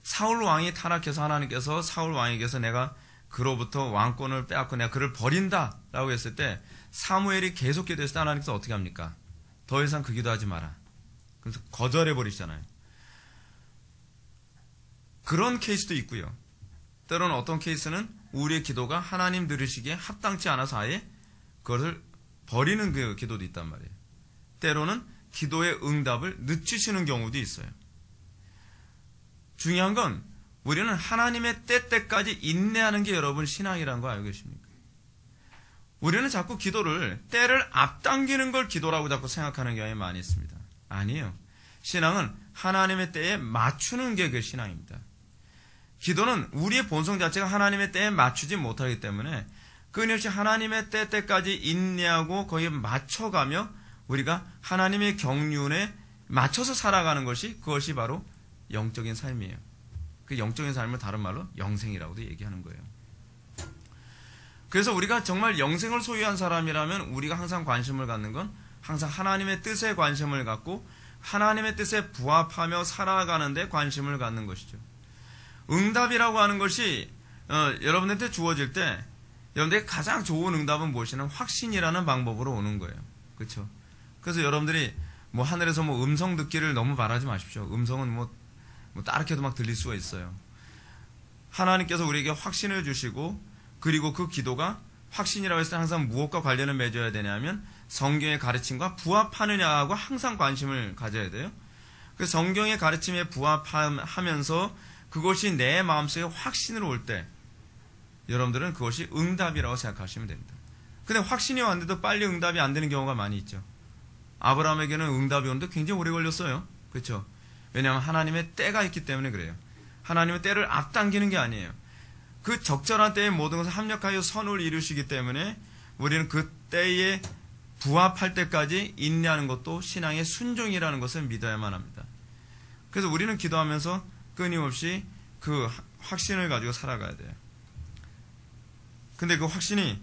사울 왕이 타락해서 하나님께서 사울 왕에게서 내가 그로부터 왕권을 빼앗고 내가 그를 버린다 라고 했을 때 사무엘이 계속 기도했을 때 하나님께서 어떻게 합니까? 더 이상 그 기도하지 마라. 그래서 거절해버리시잖아요. 그런 케이스도 있고요. 때로는 어떤 케이스는 우리의 기도가 하나님 들으시기에 합당치 않아서 아예 그것을 버리는 그 기도도 있단 말이에요. 때로는 기도의 응답을 늦추시는 경우도 있어요. 중요한 건 우리는 하나님의 때까지 인내하는 게 여러분 신앙이라는 거 알고 계십니까? 우리는 자꾸 기도를 때를 앞당기는 걸 기도라고 자꾸 생각하는 경향이 많이 있습니다. 아니에요. 신앙은 하나님의 때에 맞추는 게 그 신앙입니다. 기도는 우리의 본성 자체가 하나님의 때에 맞추지 못하기 때문에 끊임없이 하나님의 때까지 인내하고 거기에 맞춰가며 우리가 하나님의 경륜에 맞춰서 살아가는 그것이 바로 영적인 삶이에요. 그 영적인 삶을 다른 말로 영생이라고도 얘기하는 거예요. 그래서 우리가 정말 영생을 소유한 사람이라면 우리가 항상 관심을 갖는 건 항상 하나님의 뜻에 관심을 갖고 하나님의 뜻에 부합하며 살아가는 데 관심을 갖는 것이죠. 응답이라고 하는 것이 여러분한테 주어질 때 여러분들의 가장 좋은 응답은 무엇이냐? 확신이라는 방법으로 오는 거예요. 그렇죠? 그래서 여러분들이 하늘에서 음성 듣기를 너무 바라지 마십시오. 음성은 따르게도 막 들릴 수가 있어요. 하나님께서 우리에게 확신을 주시고 그리고 그 기도가 확신이라고 했을 때 항상 무엇과 관련을 맺어야 되냐면 성경의 가르침과 부합하느냐하고 항상 관심을 가져야 돼요. 그 성경의 가르침에 부합하면서 그것이 내 마음속에 확신으로 올 때 여러분들은 그것이 응답이라고 생각하시면 됩니다. 근데 확신이 왔는데도 빨리 응답이 안 되는 경우가 많이 있죠. 아브라함에게는 응답이 오는데 굉장히 오래 걸렸어요. 그렇죠? 왜냐하면 하나님의 때가 있기 때문에 그래요. 하나님의 때를 앞당기는 게 아니에요. 그 적절한 때에 모든 것을 합력하여 선을 이루시기 때문에 우리는 그 때에 부합할 때까지 인내하는 것도 신앙의 순종이라는 것을 믿어야만 합니다. 그래서 우리는 기도하면서 끊임없이 그 확신을 가지고 살아가야 돼요. 근데 그 확신이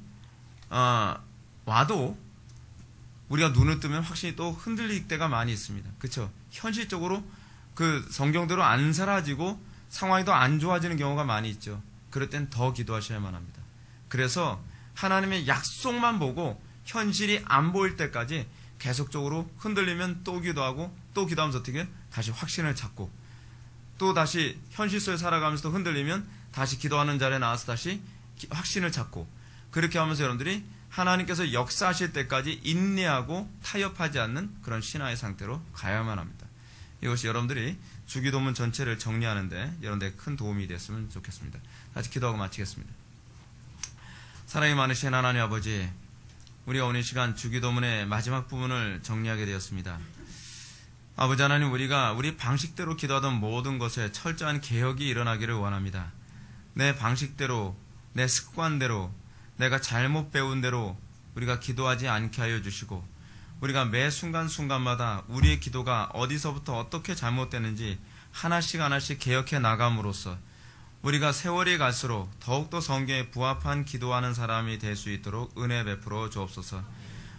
와도 우리가 눈을 뜨면 확신이 또 흔들릴 때가 많이 있습니다. 그렇죠? 현실적으로 그 성경대로 안 사라지고 상황이 더 안 좋아지는 경우가 많이 있죠. 그럴 땐 더 기도하셔야만 합니다. 그래서 하나님의 약속만 보고 현실이 안 보일 때까지 계속적으로 흔들리면 또 기도하고 또 기도하면서 어떻게 다시 확신을 찾고 또 다시 현실 속에 살아가면서 흔들리면 다시 기도하는 자리에 나와서 다시 확신을 찾고 그렇게 하면서 여러분들이 하나님께서 역사하실 때까지 인내하고 타협하지 않는 그런 신앙의 상태로 가야만 합니다. 이것이 여러분들이 주기도문 전체를 정리하는데 여러분들의 큰 도움이 됐으면 좋겠습니다. 다시 기도하고 마치겠습니다. 사랑이 많으신 하나님 아버지, 우리가 오늘 시간 주기도문의 마지막 부분을 정리하게 되었습니다. 아버지 하나님, 우리가 우리 방식대로 기도하던 모든 것에 철저한 개혁이 일어나기를 원합니다. 내 방식대로, 내 습관대로, 내가 잘못 배운 대로 우리가 기도하지 않게 하여 주시고 우리가 매 순간순간마다 우리의 기도가 어디서부터 어떻게 잘못되는지 하나씩 하나씩 개혁해 나감으로써 우리가 세월이 갈수록 더욱더 성경에 부합한 기도하는 사람이 될 수 있도록 은혜 베풀어 주옵소서.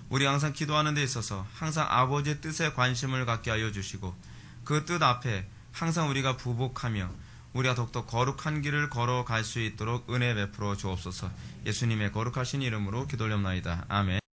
우리 항상 기도하는 데 있어서 항상 아버지의 뜻에 관심을 갖게 하여 주시고 그 뜻 앞에 항상 우리가 부복하며 우리가 더욱더 거룩한 길을 걸어갈 수 있도록 은혜 베풀어 주옵소서. 예수님의 거룩하신 이름으로 기도올렵나이다. 아멘.